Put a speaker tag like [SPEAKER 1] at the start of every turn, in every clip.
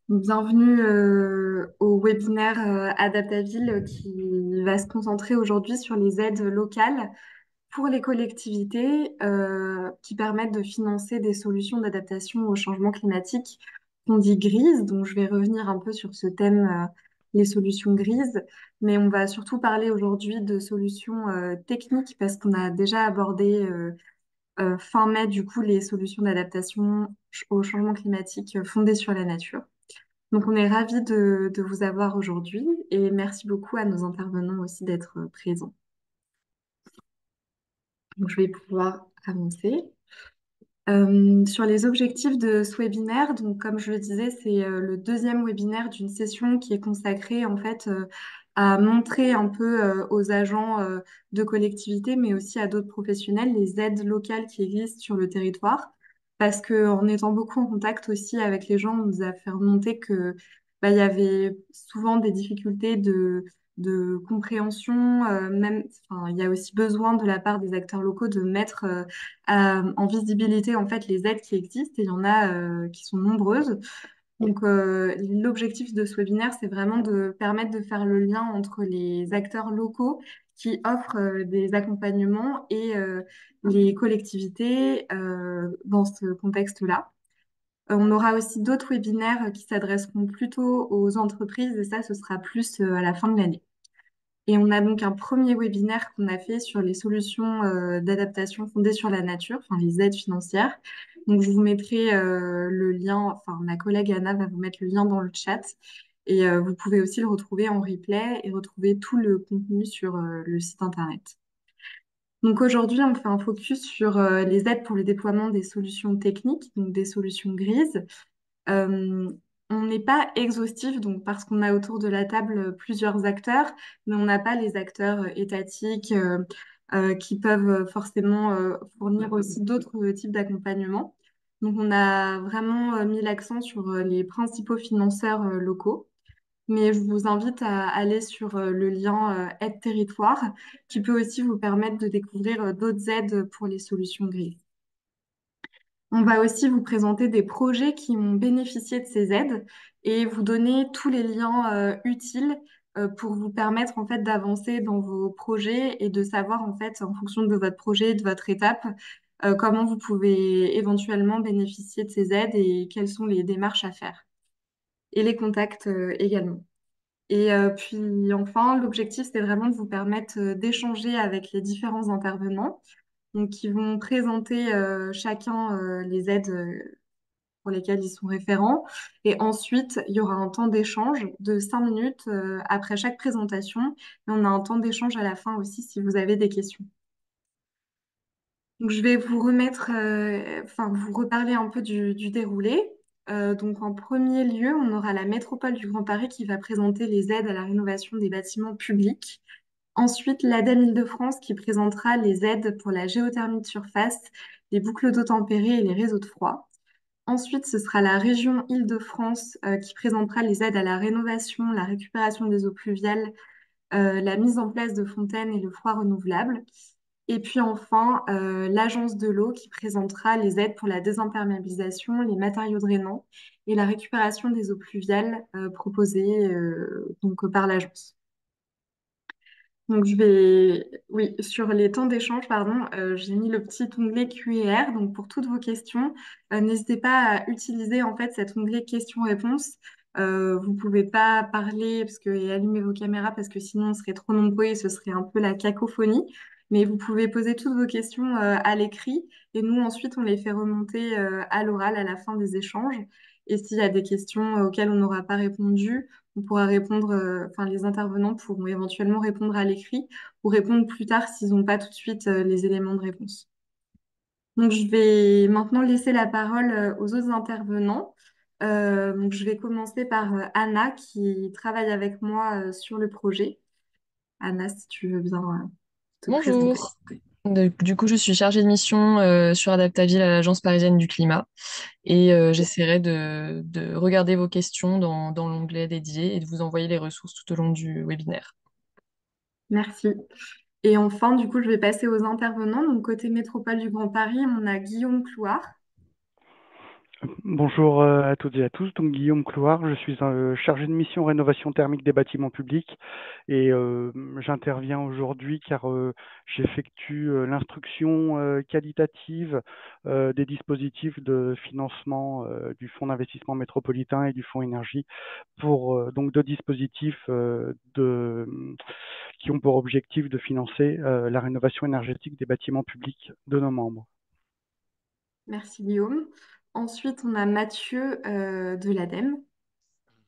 [SPEAKER 1] Bienvenue au webinaire Adaptaville qui va se concentrer aujourd'hui sur les aides locales pour les collectivités qui permettent de financer des solutions d'adaptation au changement climatique qu'on dit grises. Donc je vais revenir un peu sur ce thème, les solutions grises, mais on va surtout parler aujourd'hui de solutions techniques parce qu'on a déjà abordé fin mai du coup les solutions d'adaptation au changement climatique fondées sur la nature. Donc, on est ravis de vous avoir aujourd'hui et merci beaucoup à nos intervenants aussi d'être présents. Donc, je vais pouvoir avancer. Sur les objectifs de ce webinaire, donc comme je le disais, c'est le deuxième webinaire d'une session qui est consacrée en fait à montrer un peu aux agents de collectivité, mais aussi à d'autres professionnels, les aides locales qui existent sur le territoire. Parce qu'en étant beaucoup en contact aussi avec les gens, on nous a fait remonter que il y avait souvent des difficultés de compréhension, même, enfin, il y a aussi besoin de la part des acteurs locaux de mettre en visibilité en fait les aides qui existent et il y en a qui sont nombreuses. Donc l'objectif de ce webinaire, c'est vraiment de permettre de faire le lien entre les acteurs locaux qui offrent des accompagnements et les collectivités dans ce contexte-là. On aura aussi d'autres webinaires qui s'adresseront plutôt aux entreprises et ça, ce sera plus à la fin de l'année. Et on a donc un premier webinaire qu'on a fait sur les solutions d'adaptation fondées sur la nature, enfin les aides financières. Donc je vous mettrai le lien, enfin ma collègue Anna va vous mettre le lien dans le chat. Et vous pouvez aussi le retrouver en replay et retrouver tout le contenu sur le site internet. Donc aujourd'hui, on fait un focus sur les aides pour le déploiement des solutions techniques, donc des solutions grises. Euh, on n'est pas exhaustif, donc parce qu'on a autour de la table plusieurs acteurs, mais on n'a pas les acteurs étatiques qui peuvent forcément fournir aussi d'autres types d'accompagnement. Donc on a vraiment mis l'accent sur les principaux financeurs locaux. Mais je vous invite à aller sur le lien Aide Territoire, qui peut aussi vous permettre de découvrir d'autres aides pour les solutions grises. On va aussi vous présenter des projets qui ont bénéficié de ces aides et vous donner tous les liens utiles pour vous permettre en fait d'avancer dans vos projets et de savoir en fait en fonction de votre projet, de votre étape, comment vous pouvez éventuellement bénéficier de ces aides et quelles sont les démarches à faire et les contacts également. Et puis enfin, l'objectif, c'est vraiment de vous permettre d'échanger avec les différents intervenants donc, qui vont présenter chacun les aides pour lesquelles ils sont référents. Et ensuite, il y aura un temps d'échange de 5 minutes après chaque présentation. Et on a un temps d'échange à la fin aussi si vous avez des questions. Donc, je vais vous remettre, enfin, vous reparler un peu du déroulé. Donc, en premier lieu, on aura la métropole du Grand Paris qui va présenter les aides à la rénovation des bâtiments publics. Ensuite, l'ADEME Île-de-France qui présentera les aides pour la géothermie de surface, les boucles d'eau tempérées et les réseaux de froid. Ensuite, ce sera la région Île-de-France qui présentera les aides à la rénovation, la récupération des eaux pluviales, la mise en place de fontaines et le froid renouvelable. Et puis enfin, l'agence de l'eau qui présentera les aides pour la désimperméabilisation, les matériaux drainants et la récupération des eaux pluviales proposées donc, par l'agence. Donc, oui, sur les temps d'échange, pardon, j'ai mis le petit onglet Q&R. Donc, pour toutes vos questions, n'hésitez pas à utiliser en fait cet onglet questions-réponses. Vous pouvez pas parler et allumer vos caméras parce que sinon on serait trop nombreux et ce serait un peu la cacophonie. Mais vous pouvez poser toutes vos questions à l'écrit et nous ensuite on les fait remonter à l'oral à la fin des échanges. Et s'il y a des questions auxquelles on n'aura pas répondu, on pourra répondre, enfin, les intervenants pourront éventuellement répondre à l'écrit ou répondre plus tard s'ils n'ont pas tout de suite les éléments de réponse. Donc, je vais maintenant laisser la parole aux autres intervenants. Donc, je vais commencer par Anna qui travaille avec moi sur le projet. Anna, si tu veux bien te présenter.
[SPEAKER 2] Bonjour. Du coup, je suis chargée de mission sur Adaptaville à l'Agence parisienne du climat et j'essaierai de regarder vos questions dans l'onglet dédié et de vous envoyer les ressources tout au long du webinaire.
[SPEAKER 1] Merci. Et enfin, du coup, je vais passer aux intervenants. Donc, côté métropole du Grand Paris, on a Guillaume Clouard.
[SPEAKER 3] Bonjour à toutes et à tous. Donc Guillaume Clouard, je suis chargé de mission rénovation thermique des bâtiments publics et j'interviens aujourd'hui car j'effectue l'instruction qualitative des dispositifs de financement du Fonds d'investissement métropolitain et du Fonds énergie pour donc deux dispositifs qui ont pour objectif de financer la rénovation énergétique des bâtiments publics de nos membres.
[SPEAKER 1] Merci Guillaume. Ensuite, on a Mathieu de l'ADEME.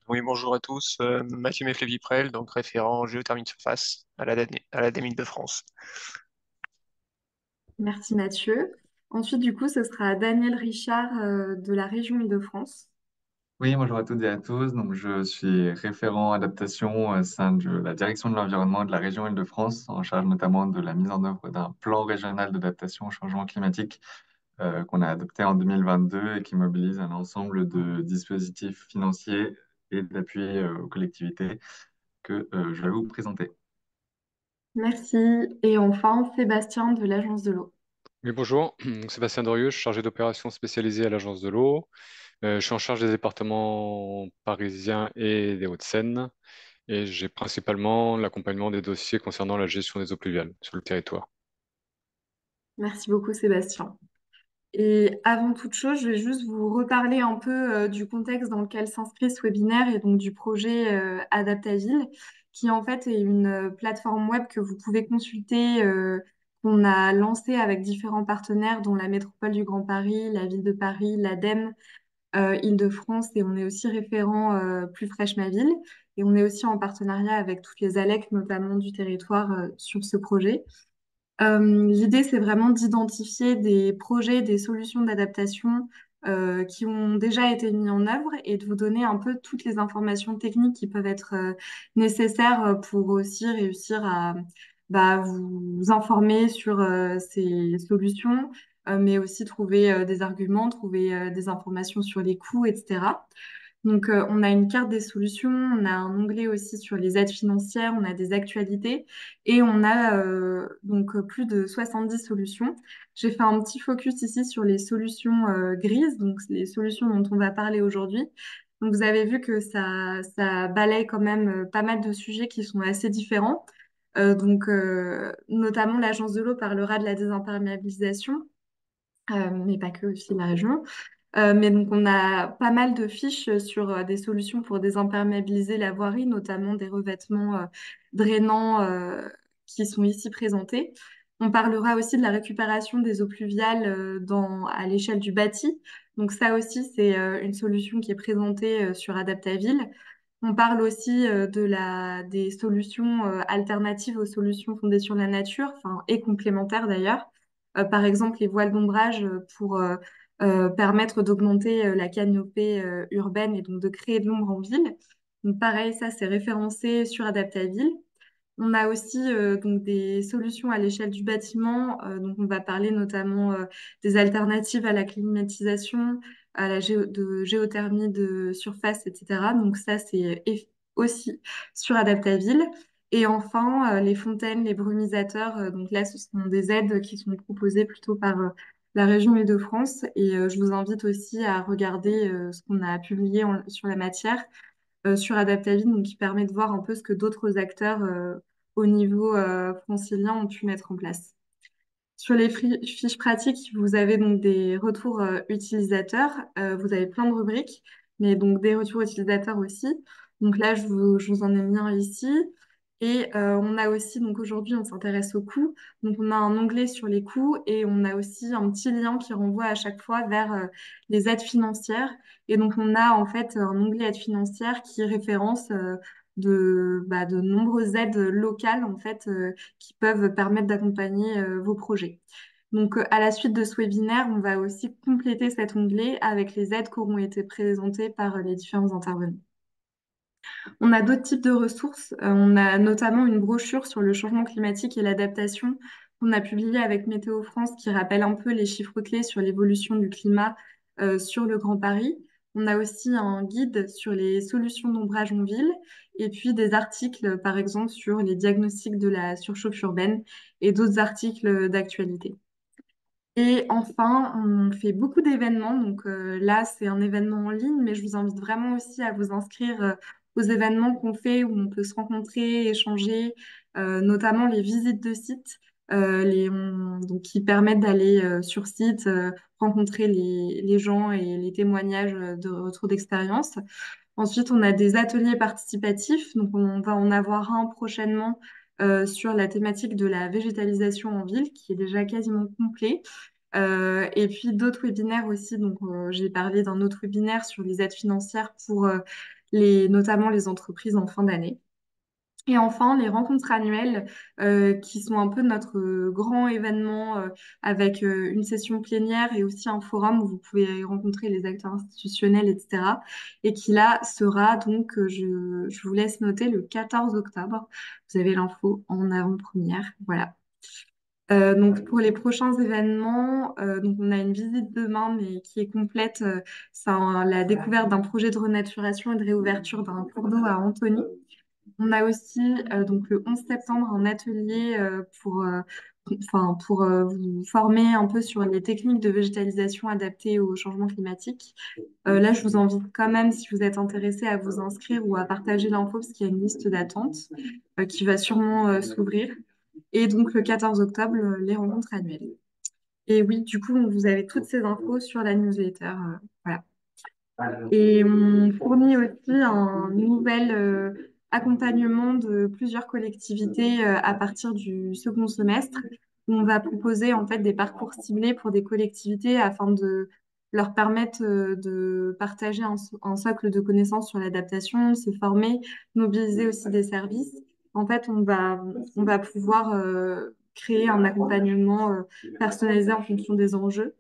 [SPEAKER 4] Oui, bonjour à tous. Mathieu Meffley-Viprel, donc référent géothermie de surface à l'ADEME Île-de-France.
[SPEAKER 1] Merci Mathieu. Ensuite, du coup, ce sera Daniel Richard de la région Île-de-France.
[SPEAKER 5] Oui, bonjour à toutes et à tous. Donc, je suis référent adaptation au sein de la direction de l'environnement de la région Île-de-France, en charge notamment de la mise en œuvre d'un plan régional d'adaptation au changement climatique qu'on a adopté en 2022 et qui mobilise un ensemble de dispositifs financiers et d'appui aux collectivités que je vais vous présenter.
[SPEAKER 1] Merci. Et enfin, Sébastien de l'Agence de l'eau.
[SPEAKER 6] Oui, bonjour, Sébastien Dorieux, je suis chargé d'opérations spécialisées à l'Agence de l'eau. Je suis en charge des départements parisiens et des Hauts-de-Seine et j'ai principalement l'accompagnement des dossiers concernant la gestion des eaux pluviales sur le territoire.
[SPEAKER 1] Merci beaucoup Sébastien. Et avant toute chose, je vais juste vous reparler un peu du contexte dans lequel s'inscrit ce webinaire et donc du projet Adaptaville, qui en fait est une plateforme web que vous pouvez consulter, qu'on a lancée avec différents partenaires, dont la Métropole du Grand Paris, la Ville de Paris, l'ADEME, Île-de-France, et on est aussi référent Plus fraîche ma ville. Et on est aussi en partenariat avec toutes les ALEC, notamment du territoire, sur ce projet. L'idée, c'est vraiment d'identifier des projets, des solutions d'adaptation qui ont déjà été mis en œuvre et de vous donner un peu toutes les informations techniques qui peuvent être nécessaires pour aussi réussir à vous informer sur ces solutions, mais aussi trouver des arguments, trouver des informations sur les coûts, etc. Donc, on a une carte des solutions, on a un onglet aussi sur les aides financières, on a des actualités et on a plus de 70 solutions. J'ai fait un petit focus ici sur les solutions grises, donc les solutions dont on va parler aujourd'hui. Donc, vous avez vu que ça balaye quand même pas mal de sujets qui sont assez différents. Notamment, l'Agence de l'eau parlera de la désimperméabilisation, mais pas que, aussi la région. Mais donc, on a pas mal de fiches sur des solutions pour désimperméabiliser la voirie, notamment des revêtements drainants qui sont ici présentés. On parlera aussi de la récupération des eaux pluviales à l'échelle du bâti. Donc ça aussi, c'est une solution qui est présentée sur Adaptaville. On parle aussi des solutions alternatives aux solutions fondées sur la nature, enfin, et complémentaires d'ailleurs. Par exemple, les voiles d'ombrage pour permettre d'augmenter la canopée urbaine et donc de créer de l'ombre en ville. Donc pareil, ça c'est référencé sur Adaptaville. On a aussi donc des solutions à l'échelle du bâtiment. Donc on va parler notamment des alternatives à la climatisation, à de géothermie de surface, etc. Donc ça c'est aussi sur Adaptaville. Et enfin, les fontaines, les brumisateurs. Donc là, ce sont des aides qui sont proposées plutôt par la région Île-de-France. Et je vous invite aussi à regarder ce qu'on a publié sur la matière sur Adaptaville, donc qui permet de voir un peu ce que d'autres acteurs au niveau francilien ont pu mettre en place. Sur les fiches pratiques, vous avez donc des retours utilisateurs. Vous avez plein de rubriques, mais donc des retours utilisateurs aussi. Donc là, je vous en ai mis un ici. Et on a aussi, donc aujourd'hui, on s'intéresse aux coûts. Donc on a un onglet sur les coûts et on a aussi un petit lien qui renvoie à chaque fois vers les aides financières. Et donc on a en fait un onglet aides financières qui référence de nombreuses aides locales en fait qui peuvent permettre d'accompagner vos projets. Donc, à la suite de ce webinaire, on va aussi compléter cet onglet avec les aides qui auront été présentées par les différents intervenants. On a d'autres types de ressources. On a notamment une brochure sur le changement climatique et l'adaptation qu'on a publiée avec Météo France qui rappelle un peu les chiffres clés sur l'évolution du climat sur le Grand Paris. On a aussi un guide sur les solutions d'ombrage en ville et puis des articles, par exemple, sur les diagnostics de la surchauffe urbaine et d'autres articles d'actualité. Et enfin, on fait beaucoup d'événements. Donc là, c'est un événement en ligne, mais je vous invite vraiment aussi à vous inscrire aux événements qu'on fait où on peut se rencontrer, échanger, notamment les visites de sites, donc, qui permettent d'aller sur site, rencontrer les gens et les témoignages de retour d'expérience. Ensuite, on a des ateliers participatifs. Donc, on va en avoir un prochainement sur la thématique de la végétalisation en ville, qui est déjà quasiment complet. Et puis d'autres webinaires aussi. Donc, j'ai parlé d'un autre webinaire sur les aides financières pour notamment les entreprises en fin d'année. Et enfin, les rencontres annuelles qui sont un peu notre grand événement avec une session plénière et aussi un forum où vous pouvez rencontrer les acteurs institutionnels, etc. Et qui là sera donc, je vous laisse noter, le 14 octobre. Vous avez l'info en avant-première. Voilà. Donc pour les prochains événements, donc on a une visite demain, mais qui est complète. C'est la découverte d'un projet de renaturation et de réouverture d'un cours d'eau à Antony. On a aussi donc le 11 septembre un atelier pour vous former un peu sur les techniques de végétalisation adaptées au changement climatique. Là, je vous invite quand même, si vous êtes intéressé, à vous inscrire ou à partager l'info parce qu'il y a une liste d'attente qui va sûrement s'ouvrir. Et donc le 14 octobre, les rencontres annuelles. Et oui, du coup, vous avez toutes ces infos sur la newsletter. Voilà. Et on fournit aussi un nouvel accompagnement de plusieurs collectivités à partir du second semestre, où on va proposer en fait des parcours ciblés pour des collectivités afin de leur permettre de partager un socle de connaissances sur l'adaptation, se former, mobiliser aussi des services. En fait, on va pouvoir créer un accompagnement personnalisé en fonction des enjeux.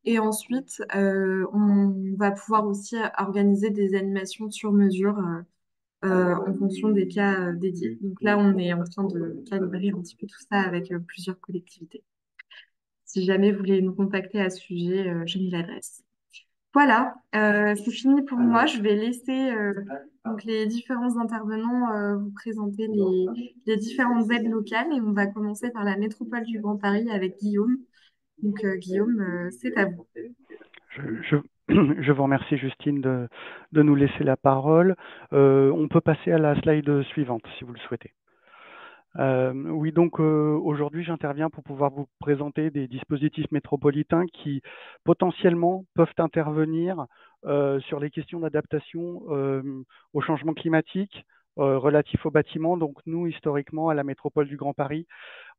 [SPEAKER 1] Et ensuite, on va pouvoir aussi organiser des animations sur mesure en fonction des cas dédiés. Donc là, on est en train de calibrer un petit peu tout ça avec plusieurs collectivités. Si jamais vous voulez nous contacter à ce sujet, j'ai mis l'adresse. Voilà, c'est fini pour moi. Je vais laisser donc les différents intervenants vous présenter les différentes aides locales et on va commencer par la métropole du Grand Paris avec Guillaume. Donc Guillaume, c'est à vous.
[SPEAKER 3] Je, je vous remercie, Justine, de nous laisser la parole. On peut passer à la slide suivante, si vous le souhaitez. Oui, donc aujourd'hui, j'interviens pour pouvoir vous présenter des dispositifs métropolitains qui potentiellement peuvent intervenir sur les questions d'adaptation au changement climatique relatif aux bâtiments. Donc nous, historiquement, à la métropole du Grand Paris,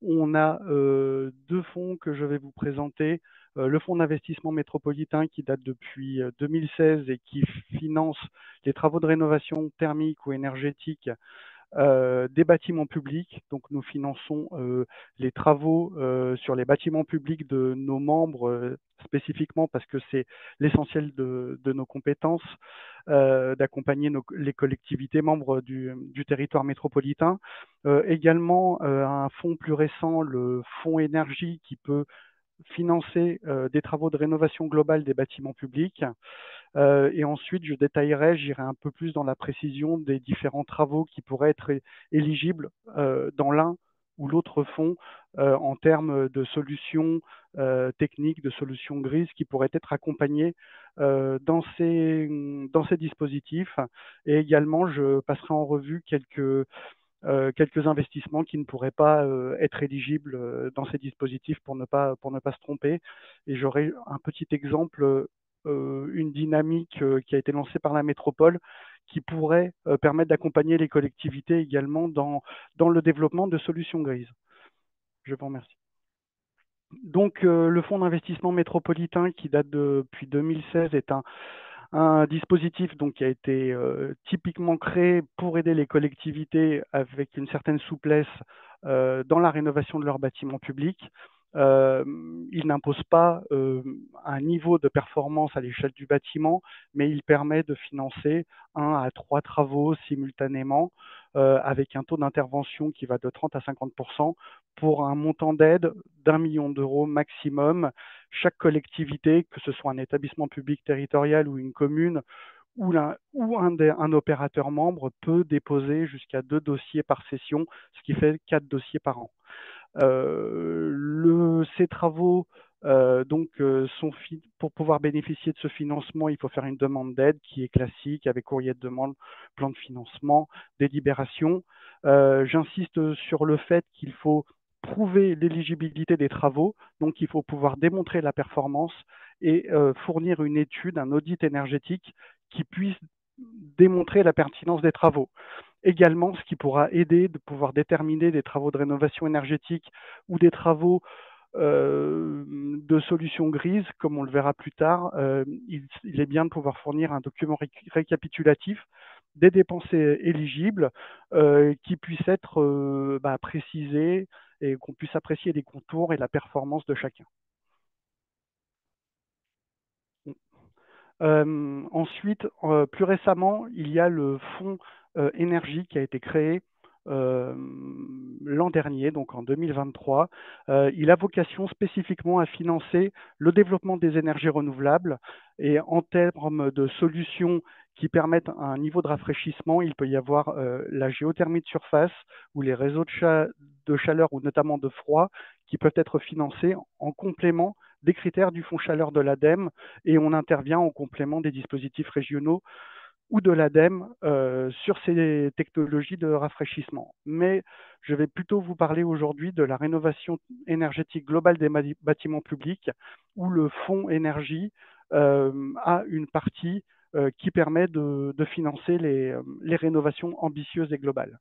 [SPEAKER 3] on a deux fonds que je vais vous présenter. Le fonds d'investissement métropolitain qui date depuis 2016 et qui finance les travaux de rénovation thermique ou énergétique des bâtiments publics. Donc nous finançons les travaux sur les bâtiments publics de nos membres spécifiquement parce que c'est l'essentiel de nos compétences, d'accompagner les collectivités membres du territoire métropolitain. Également un fonds plus récent, le fonds énergie, qui peut financer des travaux de rénovation globale des bâtiments publics. Et ensuite, je détaillerai, j'irai un peu plus dans la précision des différents travaux qui pourraient être éligibles dans l'un ou l'autre fonds en termes de solutions techniques, de solutions grises qui pourraient être accompagnées dans ces dispositifs. Et également, je passerai en revue quelques investissements qui ne pourraient pas être éligibles dans ces dispositifs pour ne pas se tromper. Et j'aurai un petit exemple, une dynamique qui a été lancée par la métropole qui pourrait permettre d'accompagner les collectivités également dans le développement de solutions grises. Je vous remercie. Donc, le fonds d'investissement métropolitain qui date depuis 2016 est un dispositif donc, qui a été typiquement créé pour aider les collectivités avec une certaine souplesse dans la rénovation de leurs bâtiments publics. Il n'impose pas un niveau de performance à l'échelle du bâtiment, mais il permet de financer 1 à 3 travaux simultanément avec un taux d'intervention qui va de 30 à 50% pour un montant d'aide d'1 million d'euros maximum. Chaque collectivité, que ce soit un établissement public territorial ou une commune ou un opérateur membre, peut déposer jusqu'à 2 dossiers par session, ce qui fait 4 dossiers par an. Ces travaux Pour pouvoir bénéficier de ce financement, il faut faire une demande d'aide qui est classique avec courrier de demande, plan de financement, délibération. J'insiste sur le fait qu'il faut prouver l'éligibilité des travaux, donc il faut pouvoir démontrer la performance et fournir une étude, un audit énergétique qui puisse démontrer la pertinence des travaux. Également, ce qui pourra aider de pouvoir déterminer des travaux de rénovation énergétique ou des travaux de solutions grises, comme on le verra plus tard, il est bien de pouvoir fournir un document récapitulatif des dépenses éligibles qui puisse être précisé et qu'on puisse apprécier les contours et la performance de chacun. Ensuite, plus récemment, il y a le fonds énergie qui a été créé l'an dernier, donc en 2023. Il a vocation spécifiquement à financer le développement des énergies renouvelables et en termes de solutions qui permettent un niveau de rafraîchissement, il peut y avoir la géothermie de surface ou les réseaux de chaleur ou notamment de froid qui peuvent être financés en complément des critères du fonds chaleur de l'ADEME et on intervient en complément des dispositifs régionaux ou de l'ADEME sur ces technologies de rafraîchissement. Mais je vais plutôt vous parler aujourd'hui de la rénovation énergétique globale des bâtiments publics où le fonds énergie a une partie qui permet de financer les rénovations ambitieuses et globales.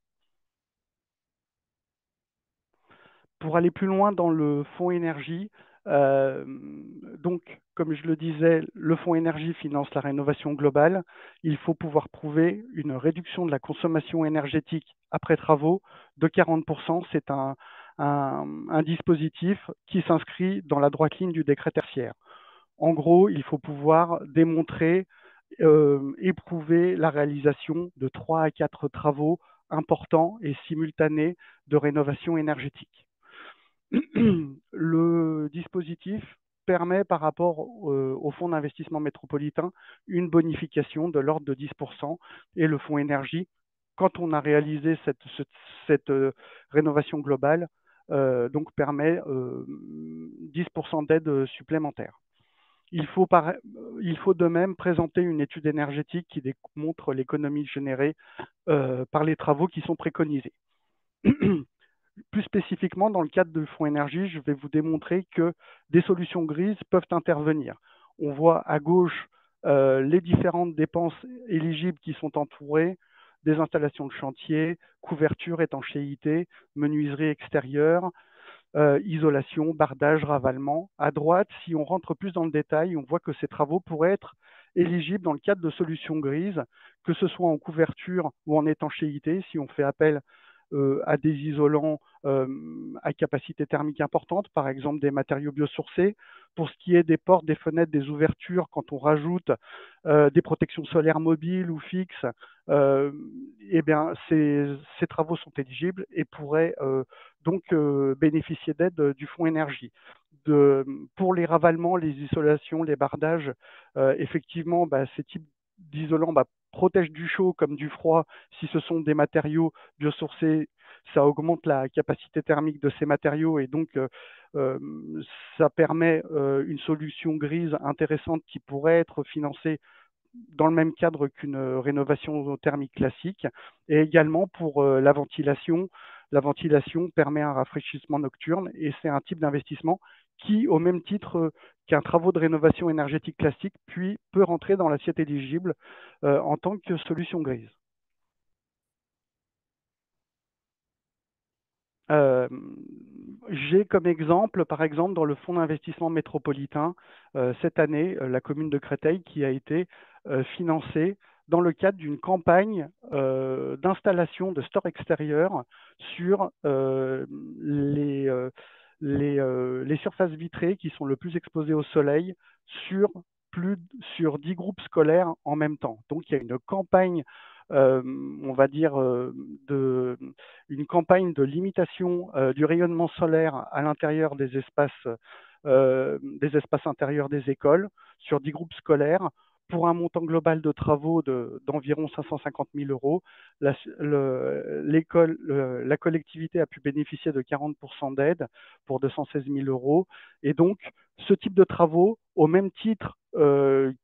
[SPEAKER 3] Pour aller plus loin dans le fonds énergie, donc, comme je le disais, le fonds énergie finance la rénovation globale. Il faut pouvoir prouver une réduction de la consommation énergétique après travaux de 40%. C'est un dispositif qui s'inscrit dans la droite ligne du décret tertiaire. En gros, il faut pouvoir démontrer et prouver la réalisation de 3 à 4 travaux importants et simultanés de rénovation énergétique. Le dispositif permet par rapport au fonds d'investissement métropolitain une bonification de l'ordre de 10% et le fonds énergie, quand on a réalisé cette rénovation globale, donc permet 10% d'aide supplémentaire. Il faut de même présenter une étude énergétique qui démontre l'économie générée par les travaux qui sont préconisés. Plus spécifiquement, dans le cadre du fonds énergie, je vais vous démontrer que des solutions grises peuvent intervenir. On voit à gauche les différentes dépenses éligibles qui sont entourées, des installations de chantier, couverture, étanchéité, menuiserie extérieure, isolation, bardage, ravalement. À droite, si on rentre plus dans le détail, on voit que ces travaux pourraient être éligibles dans le cadre de solutions grises, que ce soit en couverture ou en étanchéité, si on fait appel à des isolants à capacité thermique importante, par exemple des matériaux biosourcés. Pour ce qui est des portes, des fenêtres, des ouvertures, quand on rajoute des protections solaires mobiles ou fixes, eh bien, ces travaux sont éligibles et pourraient donc bénéficier d'aide du fonds énergie. Pour les ravalements, les isolations, les bardages, effectivement, ces types d'isolants protègent du chaud comme du froid. Si ce sont des matériaux biosourcés, ça augmente la capacité thermique de ces matériaux et donc ça permet une solution grise intéressante qui pourrait être financée dans le même cadre qu'une rénovation thermique classique. Et également pour la ventilation. La ventilation permet un rafraîchissement nocturne et c'est un type d'investissement qui, au même titre qu'un travaux de rénovation énergétique classique, puis peut rentrer dans l'assiette éligible en tant que solution grise. J'ai comme exemple, par exemple, dans le fonds d'investissement métropolitain, cette année, la commune de Créteil qui a été financée dans le cadre d'une campagne d'installation de stores extérieurs sur les surfaces vitrées qui sont le plus exposées au soleil sur 10 groupes scolaires en même temps. Donc il y a une campagne, on va dire, une campagne de limitation du rayonnement solaire à l'intérieur des espaces intérieurs des écoles sur 10 groupes scolaires pour un montant global de travaux d'environ 550 000 euros. La collectivité a pu bénéficier de 40% d'aide pour 216 000 euros. Et donc, ce type de travaux, au même titre que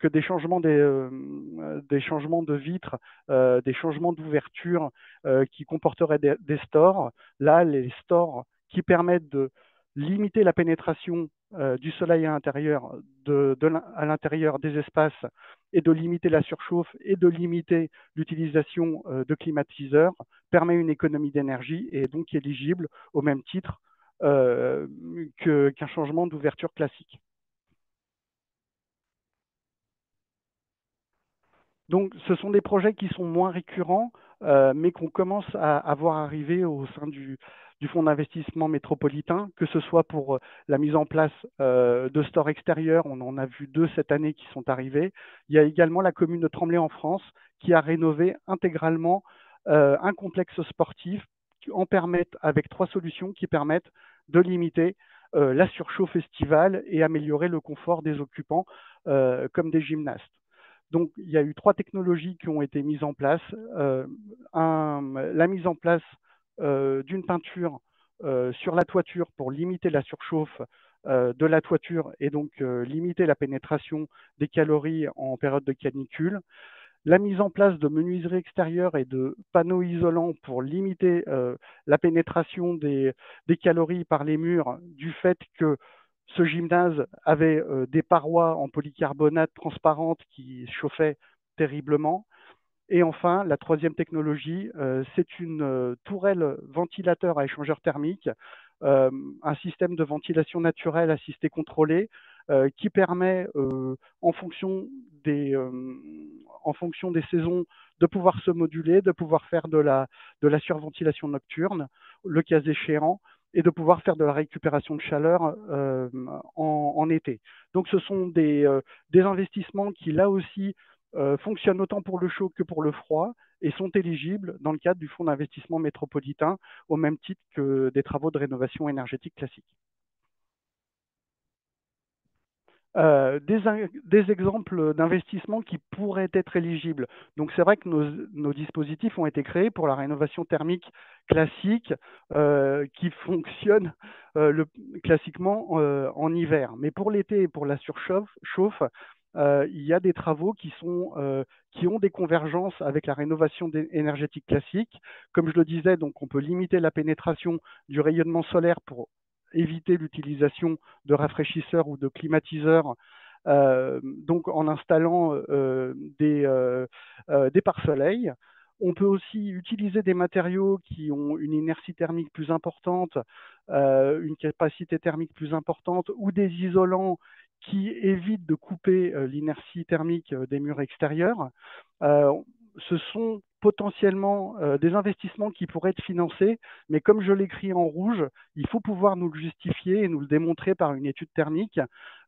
[SPEAKER 3] des changements des changements de vitres, des changements d'ouverture qui comporteraient des stores. Là, les stores qui permettent de limiter la pénétration du soleil à l'intérieur à l'intérieur des espaces et de limiter la surchauffe et de limiter l'utilisation de climatiseurs permet une économie d'énergie et est donc éligible au même titre qu'un changement d'ouverture classique. Donc, ce sont des projets qui sont moins récurrents, mais qu'on commence à voir arriver au sein du fonds d'investissement métropolitain, que ce soit pour la mise en place de stores extérieurs. On en a vu 2 cette année qui sont arrivés. Il y a également la commune de Tremblay en France qui a rénové intégralement un complexe sportif avec 3 solutions qui permettent de limiter la surchauffe estivale et améliorer le confort des occupants comme des gymnastes. Donc, il y a eu 3 technologies qui ont été mises en place. La mise en place d'une peinture sur la toiture pour limiter la surchauffe de la toiture et donc limiter la pénétration des calories en période de canicule. La mise en place de menuiseries extérieures et de panneaux isolants pour limiter la pénétration des calories par les murs du fait que ce gymnase avait des parois en polycarbonate transparentes qui chauffaient terriblement. Et enfin, la 3e technologie, c'est une tourelle ventilateur à échangeur thermique, un système de ventilation naturelle assisté contrôlé qui permet, en fonction des saisons, de pouvoir se moduler, de pouvoir faire de la surventilation nocturne, le cas échéant, et de pouvoir faire de la récupération de chaleur en été. Donc, ce sont des investissements qui, là aussi, fonctionnent autant pour le chaud que pour le froid et sont éligibles dans le cadre du fonds d'investissement métropolitain au même titre que des travaux de rénovation énergétique classiques. Des exemples d'investissements qui pourraient être éligibles. Donc c'est vrai que nos dispositifs ont été créés pour la rénovation thermique classique qui fonctionne classiquement en hiver. Mais pour l'été et pour la surchauffe, il y a des travaux qui ont des convergences avec la rénovation énergétique classique. Comme je le disais, donc on peut limiter la pénétration du rayonnement solaire pour éviter l'utilisation de rafraîchisseurs ou de climatiseurs, donc en installant des pare-soleil. On peut aussi utiliser des matériaux qui ont une inertie thermique plus importante, une capacité thermique plus importante, ou des isolants qui évitent de couper l'inertie thermique des murs extérieurs. Ce sont potentiellement des investissements qui pourraient être financés, mais comme je l'écris en rouge, il faut pouvoir nous le justifier et nous le démontrer par une étude thermique,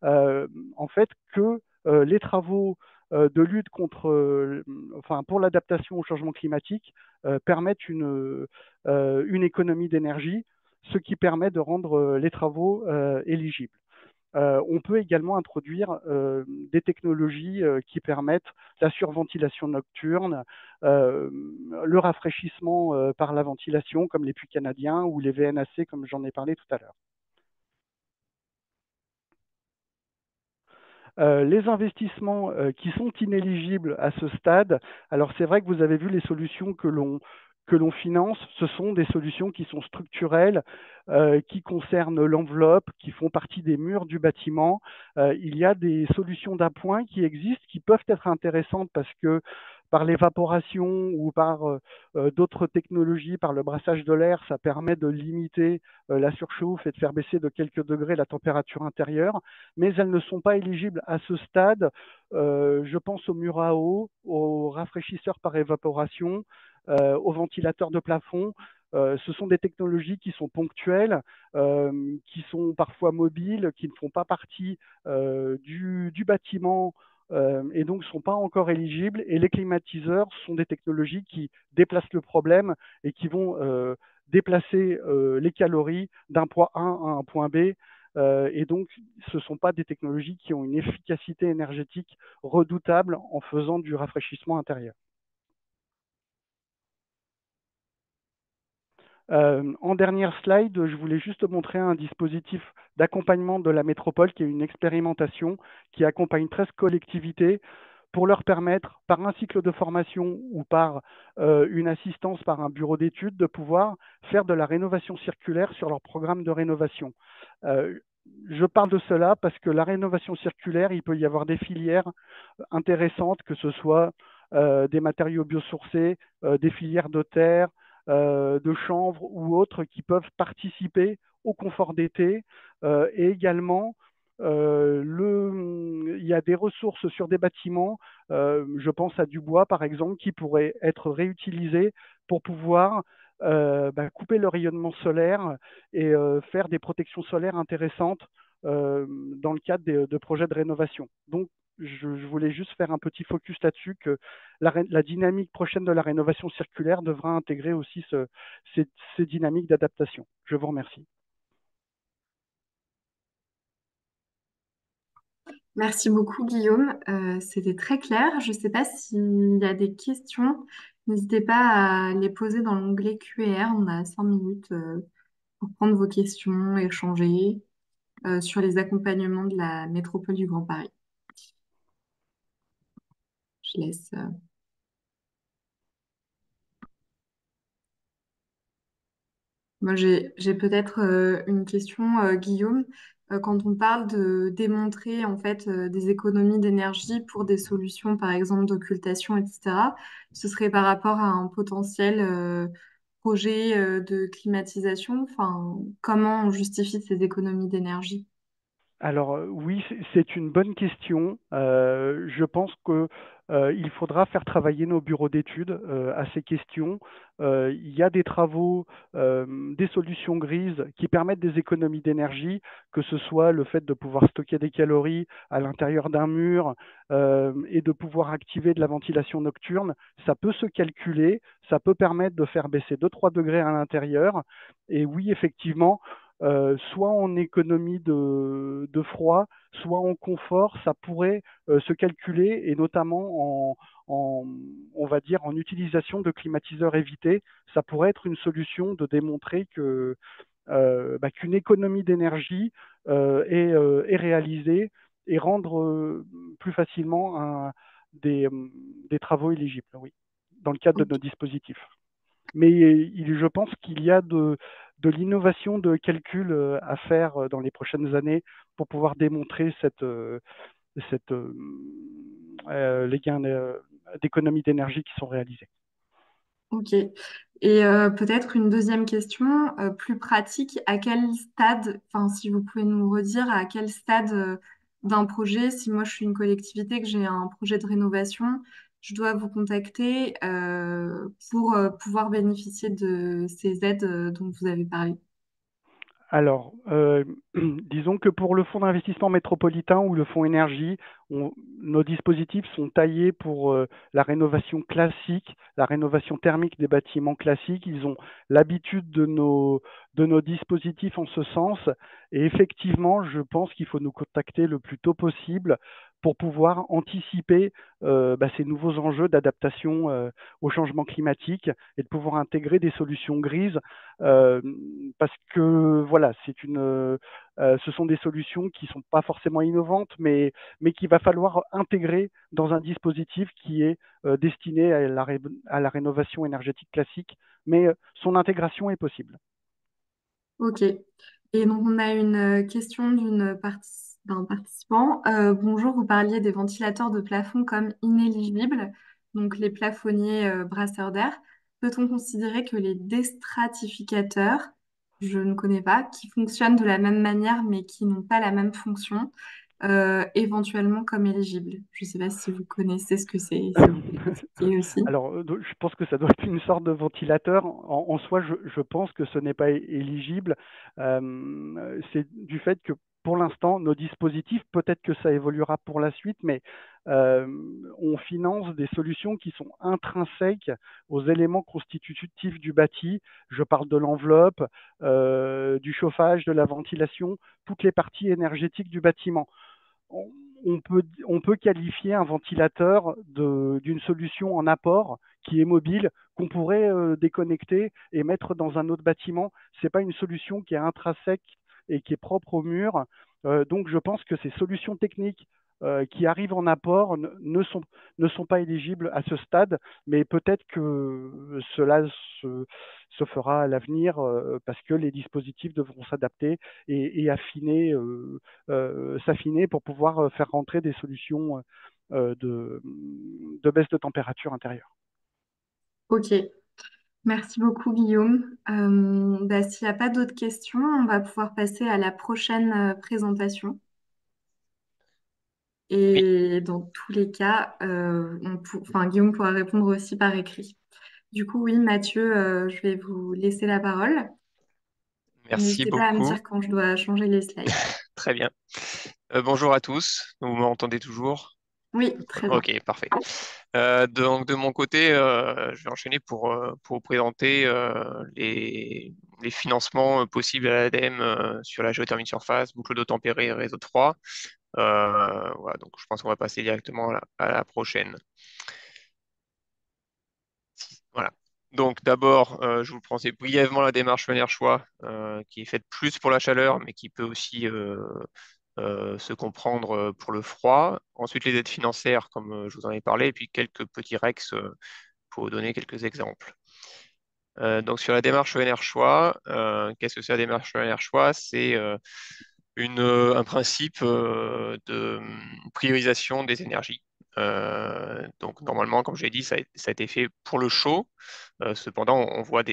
[SPEAKER 3] en fait, que les travaux de lutte pour l'adaptation au changement climatique permettent une économie d'énergie, ce qui permet de rendre les travaux éligibles. On peut également introduire des technologies qui permettent la surventilation nocturne, le rafraîchissement par la ventilation, comme les puits canadiens ou les VNAC, comme j'en ai parlé tout à l'heure. Les investissements qui sont inéligibles à ce stade, alors c'est vrai que vous avez vu les solutions que l'on finance, ce sont des solutions qui sont structurelles, qui concernent l'enveloppe, qui font partie des murs du bâtiment. Il y a des solutions d'appoint qui existent, qui peuvent être intéressantes parce que par l'évaporation ou par d'autres technologies, par le brassage de l'air, ça permet de limiter la surchauffe et de faire baisser de quelques degrés la température intérieure, mais elles ne sont pas éligibles à ce stade. Je pense aux murs à eau, aux rafraîchisseurs par évaporation, aux ventilateurs de plafond. Ce sont des technologies qui sont ponctuelles, qui sont parfois mobiles, qui ne font pas partie du bâtiment et donc ne sont pas encore éligibles. Et les climatiseurs sont des technologies qui déplacent le problème et qui vont déplacer les calories d'un point A à un point B Et donc, ce ne sont pas des technologies qui ont une efficacité énergétique redoutable en faisant du rafraîchissement intérieur. En dernière slide, je voulais juste montrer un dispositif d'accompagnement de la métropole qui est une expérimentation qui accompagne 13 collectivités pour leur permettre, par un cycle de formation ou par une assistance par un bureau d'études, de pouvoir faire de la rénovation circulaire sur leur programme de rénovation. Je parle de cela parce que la rénovation circulaire, il peut y avoir des filières intéressantes, que ce soit des matériaux biosourcés, des filières de terre, de chanvre ou autres qui peuvent participer au confort d'été et également il y a des ressources sur des bâtiments, je pense à du bois par exemple, qui pourraient être réutilisés pour pouvoir couper le rayonnement solaire et faire des protections solaires intéressantes dans le cadre de projets de rénovation. Donc, je voulais juste faire un petit focus là-dessus, que la dynamique prochaine de la rénovation circulaire devra intégrer aussi ces dynamiques d'adaptation. Je vous remercie.
[SPEAKER 1] Merci beaucoup, Guillaume. C'était très clair. Je ne sais pas s'il y a des questions. N'hésitez pas à les poser dans l'onglet Q&R. On a 5 minutes pour prendre vos questions, échanger sur les accompagnements de la métropole du Grand Paris. Je laisse. Moi, j'ai peut-être une question, Guillaume. Quand on parle de démontrer en fait des économies d'énergie pour des solutions, par exemple d'occultation, etc., ce serait par rapport à un potentiel projet de climatisation. Enfin, comment on justifie ces économies d'énergie?
[SPEAKER 3] Alors oui, c'est une bonne question. Je pense que il faudra faire travailler nos bureaux d'études à ces questions. Il y a des travaux, des solutions grises qui permettent des économies d'énergie, que ce soit le fait de pouvoir stocker des calories à l'intérieur d'un mur et de pouvoir activer de la ventilation nocturne. Ça peut se calculer, ça peut permettre de faire baisser 2-3 degrés à l'intérieur. Et oui, effectivement, soit en économie de froid, soit en confort, ça pourrait se calculer, et notamment on va dire, en utilisation de climatiseurs évités, ça pourrait être une solution de démontrer qu'une économie d'énergie est réalisée et rendre plus facilement des travaux éligibles, oui, dans le cadre de nos dispositifs. Mais je pense qu'il y a de l'innovation de calcul à faire dans les prochaines années pour pouvoir démontrer les gains d'économie d'énergie qui sont réalisés.
[SPEAKER 1] Ok. Et peut-être une deuxième question, plus pratique, à quel stade, enfin si vous pouvez nous redire à quel stade d'un projet, si moi je suis une collectivité, que j'ai un projet de rénovation, je dois vous contacter pour pouvoir bénéficier de ces aides dont vous avez parlé.
[SPEAKER 3] Alors, disons que pour le fonds d'investissement métropolitain ou le fonds énergie, nos dispositifs sont taillés pour la rénovation classique, la rénovation thermique des bâtiments classiques. Ils ont l'habitude de nos dispositifs en ce sens. Et effectivement, je pense qu'il faut nous contacter le plus tôt possible pour pouvoir anticiper ces nouveaux enjeux d'adaptation au changement climatique et de pouvoir intégrer des solutions grises euh, parce que voilà, ce sont des solutions qui ne sont pas forcément innovantes, mais qu'il va falloir intégrer dans un dispositif qui est destiné à la rénovation énergétique classique, mais son intégration est possible.
[SPEAKER 1] Ok. Et donc, on a une question d'un participant. Bonjour, vous parliez des ventilateurs de plafond comme inéligibles, donc les plafonniers brasseurs d'air. Peut-on considérer que les déstratificateurs, je ne connais pas, qui fonctionnent de la même manière mais qui n'ont pas la même fonction, éventuellement comme éligibles? Je ne sais pas si vous connaissez ce que c'est, si vous pouvez expliquer aussi.
[SPEAKER 3] Alors, je pense que ça doit être une sorte de ventilateur. En soi, je pense que ce n'est pas éligible. C'est du fait que pour l'instant, nos dispositifs, peut-être que ça évoluera pour la suite, mais on finance des solutions qui sont intrinsèques aux éléments constitutifs du bâti. Je parle de l'enveloppe, du chauffage, de la ventilation, toutes les parties énergétiques du bâtiment. On, on peut qualifier un ventilateur d'une solution en apport qui est mobile, qu'on pourrait déconnecter et mettre dans un autre bâtiment. Ce n'est pas une solution qui est intrinsèque et qui est propre au mur. Donc je pense que ces solutions techniques qui arrivent en apport ne sont pas éligibles à ce stade, mais peut-être que cela se fera à l'avenir parce que les dispositifs devront s'adapter et affiner, s'affiner pour pouvoir faire rentrer des solutions de baisse de température intérieure.
[SPEAKER 1] Ok, merci beaucoup Guillaume. S'il n'y a pas d'autres questions, on va pouvoir passer à la prochaine présentation.
[SPEAKER 4] Oui,
[SPEAKER 1] Et dans tous les cas, Guillaume pourra répondre aussi par écrit. Du coup, oui, Mathieu, je vais vous laisser la parole.
[SPEAKER 4] merci
[SPEAKER 1] N'hésitez pas à me
[SPEAKER 4] beaucoup.
[SPEAKER 1] dire quand je dois changer les slides.
[SPEAKER 4] Très bien. Bonjour à tous. Vous m'entendez toujours?
[SPEAKER 1] Oui, très bien.
[SPEAKER 4] Ok, parfait. Donc de mon côté, je vais enchaîner pour vous présenter les financements possibles à l'ADEME sur la géothermie de surface, boucle d'eau tempérée et réseau de froid. Voilà, donc je pense qu'on va passer directement à la prochaine. Voilà. Donc d'abord, je vous présente brièvement la démarche Venir Choix, qui est faite plus pour la chaleur, mais qui peut aussi se comprendre pour le froid. Ensuite, les aides financières, comme je vous en ai parlé, et puis quelques petits REX pour vous donner quelques exemples. Donc sur la démarche ENR Choix, qu'est-ce que c'est la démarche ENR Choix? C'est un principe de priorisation des énergies. Donc normalement, comme je l'ai dit, ça a été fait pour le chaud. Cependant, on voit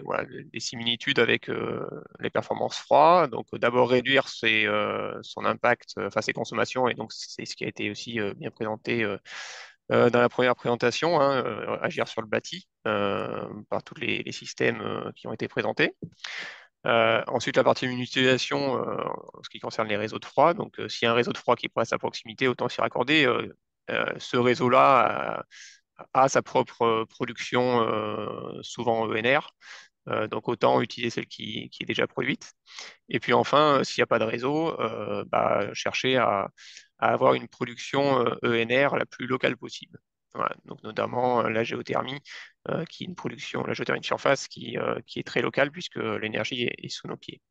[SPEAKER 4] voilà, des similitudes avec les performances froid. Donc d'abord réduire son impact, enfin ses consommations, et donc c'est ce qui a été aussi bien présenté dans la première présentation, hein, agir sur le bâti par tous les systèmes qui ont été présentés. Ensuite, la partie mutualisation en ce qui concerne les réseaux de froid. Donc, s'il y a un réseau de froid qui passe à proximité, autant s'y raccorder. Ce réseau-là a sa propre production, souvent en ENR. Donc, autant utiliser celle qui est déjà produite. Et puis enfin, s'il n'y a pas de réseau, chercher à avoir une production ENR la plus locale possible. Voilà. Donc notamment la géothermie, qui est une production, la géothermie de surface qui est très locale puisque l'énergie est sous nos pieds.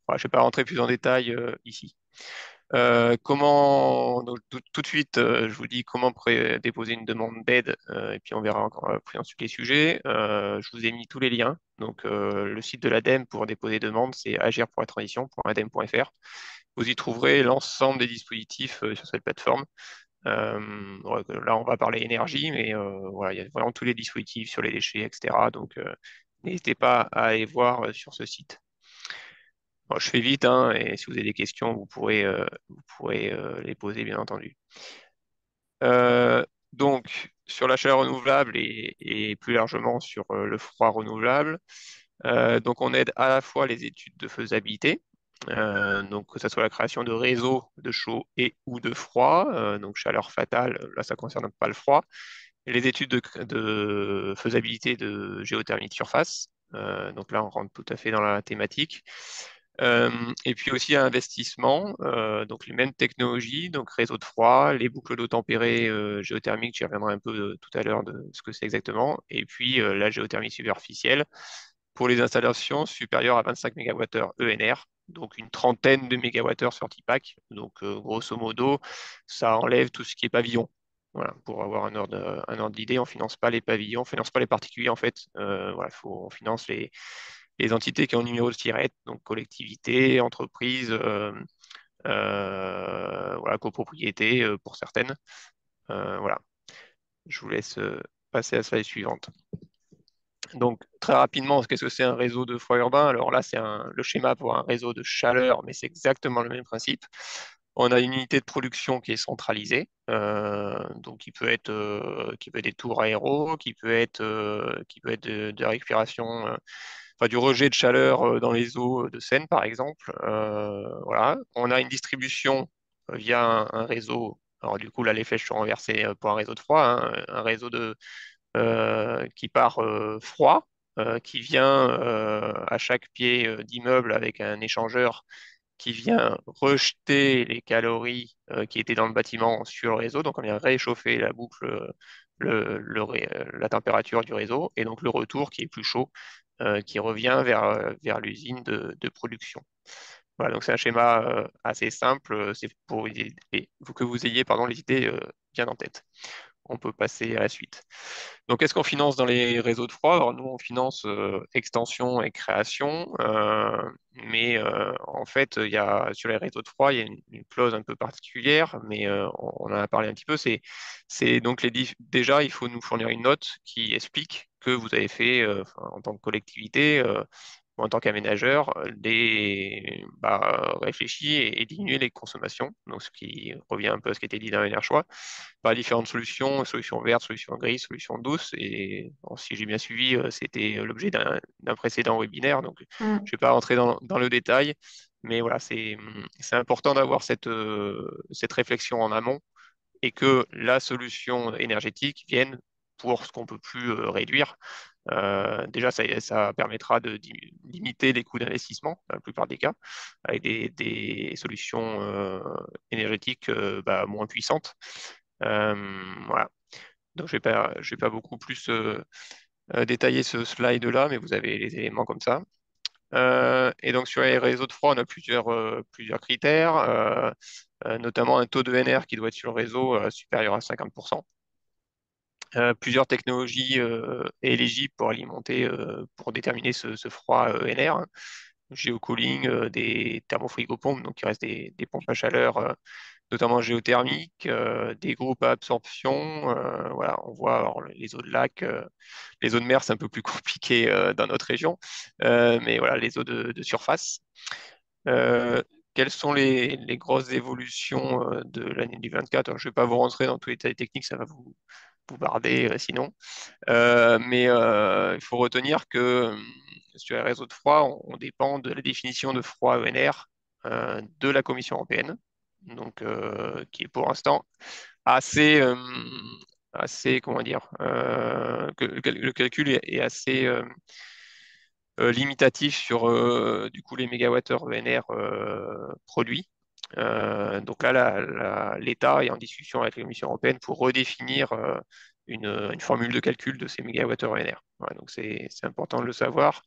[SPEAKER 4] Voilà, je ne vais pas rentrer plus en détail ici. Donc, tout de suite, je vous dis comment déposer une demande d'aide, et puis on verra encore plus ensuite les sujets. Je vous ai mis tous les liens. Donc, le site de l'ADEME pour déposer demande, c'est agir-pour-la-transition.adem.fr. Vous y trouverez l'ensemble des dispositifs sur cette plateforme. Là, on va parler énergie, mais voilà, il y a vraiment tous les dispositifs sur les déchets, etc. Donc, n'hésitez pas à aller voir sur ce site. Bon, je fais vite, hein, et si vous avez des questions, vous pourrez les poser, bien entendu. Donc, sur la chaleur renouvelable et plus largement sur le froid renouvelable, donc on aide à la fois les études de faisabilité, donc que ce soit la création de réseaux de chaud et ou de froid, donc chaleur fatale, là ça ne concerne pas le froid, et les études de faisabilité de géothermie de surface, donc là on rentre tout à fait dans la thématique. Et puis aussi investissement, donc les mêmes technologies, donc réseau de froid, les boucles d'eau tempérée géothermique, j'y reviendrai un peu tout à l'heure de ce que c'est exactement, et puis la géothermie superficielle pour les installations supérieures à 25 MWh ENR, donc une trentaine de mégawattheures sur TIPAC. Donc grosso modo, ça enlève tout ce qui est pavillon. Voilà, pour avoir un ordre d'idée, on ne finance pas les pavillons, on ne finance pas les particuliers en fait. Voilà, on finance les entités qui ont un numéro de SIRET, donc collectivités, entreprises, voilà, copropriétés pour certaines. Voilà, je vous laisse passer à la slide suivante. Donc, très rapidement, qu'est-ce que c'est un réseau de froid urbain? Alors là, c'est le schéma pour un réseau de chaleur, mais c'est exactement le même principe. On a une unité de production qui est centralisée, donc qui peut être des tours aéros, qui peut être de récupération enfin, du rejet de chaleur dans les eaux de Seine, par exemple. Voilà. On a une distribution via un réseau. Alors du coup, là, les flèches sont renversées pour un réseau de froid, hein, un réseau qui part froid, qui vient à chaque pied d'immeuble avec un échangeur qui vient rejeter les calories qui étaient dans le bâtiment sur le réseau. Donc, on vient réchauffer la boucle, la température du réseau, et donc le retour qui est plus chaud, qui revient vers l'usine de production. Voilà, donc c'est un schéma assez simple. C'est pour que vous ayez pardon, les idées bien en tête. On peut passer à la suite. Donc, qu'est-ce qu'on finance dans les réseaux de froid? Alors, nous, on finance extension et création, mais en fait, sur les réseaux de froid, il y a une clause un peu particulière, mais on en a parlé un petit peu. C'est donc déjà, il faut nous fournir une note qui explique que vous avez fait, en tant que collectivité, ou en tant qu'aménageur, réfléchir et diminuer les consommations, donc ce qui revient un peu à ce qui a été dit dans les derniers choix, par différentes solutions, solutions vertes, solutions grises, solutions douces. Et bon, si j'ai bien suivi, c'était l'objet d'un précédent webinaire, donc je ne
[SPEAKER 1] Mm.
[SPEAKER 4] vais pas rentrer dans le détail, mais voilà, c'est important d'avoir cette réflexion en amont et que la solution énergétique vienne pour ce qu'on peut plus réduire. Déjà, ça permettra de limiter les coûts d'investissement, dans la plupart des cas, avec des solutions énergétiques moins puissantes. Voilà. Donc, je vais pas beaucoup plus détailler ce slide-là, mais vous avez les éléments comme ça. Et donc, sur les réseaux de froid, on a plusieurs critères, notamment un taux de NR qui doit être sur le réseau supérieur à 50%. Plusieurs technologies éligibles pour alimenter, pour déterminer ce froid NR, hein. Géocooling, des thermofrigopompes, donc il reste des pompes à chaleur, notamment géothermiques, des groupes à absorption. Voilà, on voit alors, les eaux de lac, les eaux de mer, c'est un peu plus compliqué dans notre région, mais voilà, les eaux de surface. Euh, Quelles sont les grosses évolutions de l'année du 24? Alors, je ne vais pas vous rentrer dans tous les détails techniques, ça va vous barder sinon. Mais il faut retenir que sur les réseaux de froid, on dépend de la définition de froid ENR de la Commission européenne, donc qui est pour l'instant assez, comment dire, le calcul est assez limitatif sur du coup les mégawattheures ENR produits. Donc là, l'État est en discussion avec la Commission européenne pour redéfinir une formule de calcul de ces mégawattheures ENR. Voilà, donc c'est important de le savoir.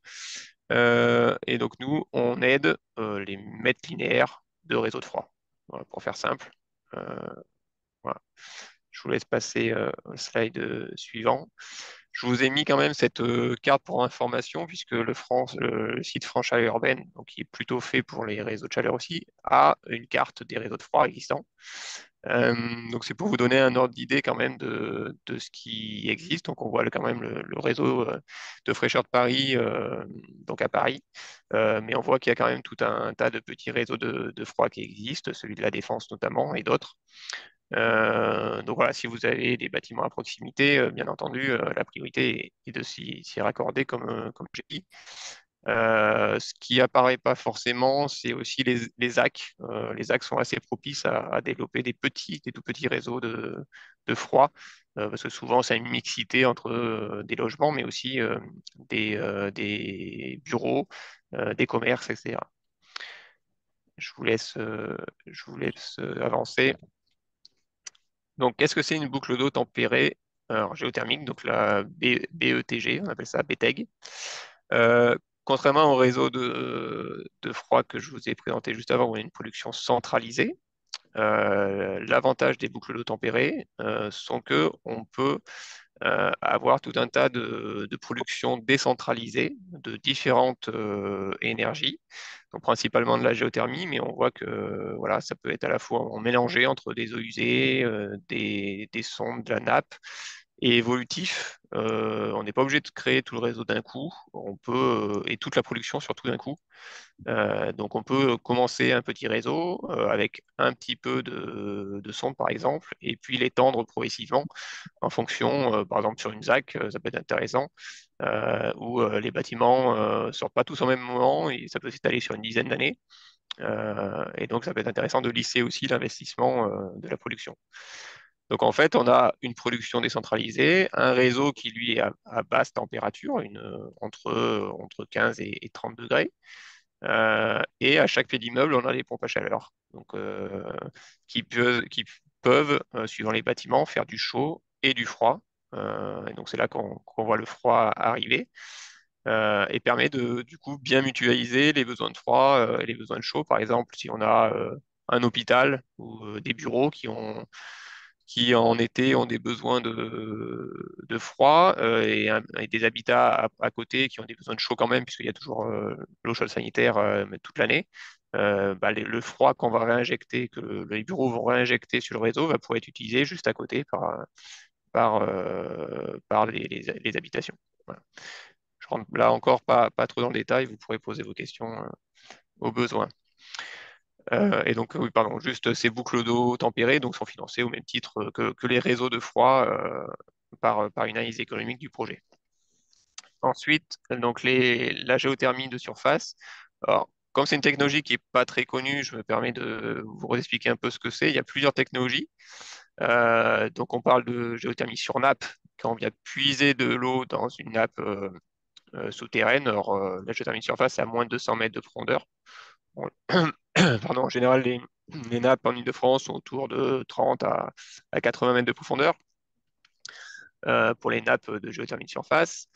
[SPEAKER 4] Et donc nous, on aide les mètres linéaires de réseau de froid. Voilà, pour faire simple. Euh, voilà. Je vous laisse passer au slide suivant. Je vous ai mis quand même cette carte pour information, puisque le site France Chaleur Urbaine, donc qui est plutôt fait pour les réseaux de chaleur aussi, a une carte des réseaux de froid existants. Donc c'est pour vous donner un ordre d'idée quand même de ce qui existe. Donc on voit quand même le réseau de fraîcheur de Paris, donc à Paris. Mais on voit qu'il y a quand même tout un tas de petits réseaux de froid qui existent, celui de la Défense notamment et d'autres. Donc voilà, si vous avez des bâtiments à proximité, bien entendu, la priorité est de s'y raccorder, comme j'ai dit. Ce qui apparaît pas forcément, c'est aussi les ZAC. Les ZAC sont assez propices à développer des tout petits réseaux de froid, parce que souvent, c'est une mixité entre des logements, mais aussi des bureaux, des commerces, etc. Je vous laisse avancer. Donc, qu'est-ce que c'est une boucle d'eau tempérée, alors, géothermique, donc la BETG, on appelle ça BTEG. Euh, Contrairement au réseau de froid que je vous ai présenté juste avant, où on a une production centralisée, l'avantage des boucles d'eau tempérées sont que on peut avoir tout un tas de productions décentralisées de différentes énergies, donc principalement de la géothermie, mais on voit que voilà, ça peut être à la fois mélangé entre des eaux usées, des sondes, de la nappe, et évolutif. On n'est pas obligé de créer tout le réseau d'un coup, on peut, et toute la production surtout d'un coup. Donc on peut commencer un petit réseau avec un petit peu de sonde par exemple, et puis l'étendre progressivement en fonction, par exemple sur une ZAC, ça peut être intéressant, où les bâtiments sortent pas tous au même moment, et ça peut s'étaler sur une dizaine d'années. Et donc ça peut être intéressant de lisser aussi l'investissement de la production. Donc en fait, on a une production décentralisée, un réseau qui lui est à basse température, entre 15 et 30 degrés. Et à chaque pied d'immeuble, on a des pompes à chaleur donc, qui peuvent, suivant les bâtiments, faire du chaud et du froid. Et donc c'est là qu'on voit le froid arriver et permet de du coup bien mutualiser les besoins de froid et les besoins de chaud. Par exemple, si on a un hôpital ou des bureaux qui en été ont des besoins de froid et des habitats à côté qui ont des besoins de chaud quand même, puisqu'il y a toujours l'eau chaude sanitaire toute l'année. Bah, le froid qu'on va réinjecter, les bureaux vont réinjecter sur le réseau, va pouvoir être utilisé juste à côté par les habitations. Voilà. Je rentre là encore pas trop dans le détail, vous pourrez poser vos questions au besoin. Et donc, oui, pardon, juste ces boucles d'eau tempérées donc, sont financées au même titre que les réseaux de froid par une analyse économique du projet. Ensuite, donc la géothermie de surface. Alors, comme c'est une technologie qui n'est pas très connue, je me permets de vous expliquer un peu ce que c'est. Il y a plusieurs technologies. Donc, on parle de géothermie sur nappe, quand on vient puiser de l'eau dans une nappe souterraine. Alors, la géothermie de surface, c'est à moins de 200 mètres de profondeur. Bon, pardon, en général, les nappes en Ile-de-France sont autour de 30 à 80 mètres de profondeur pour les nappes de géothermie de surface.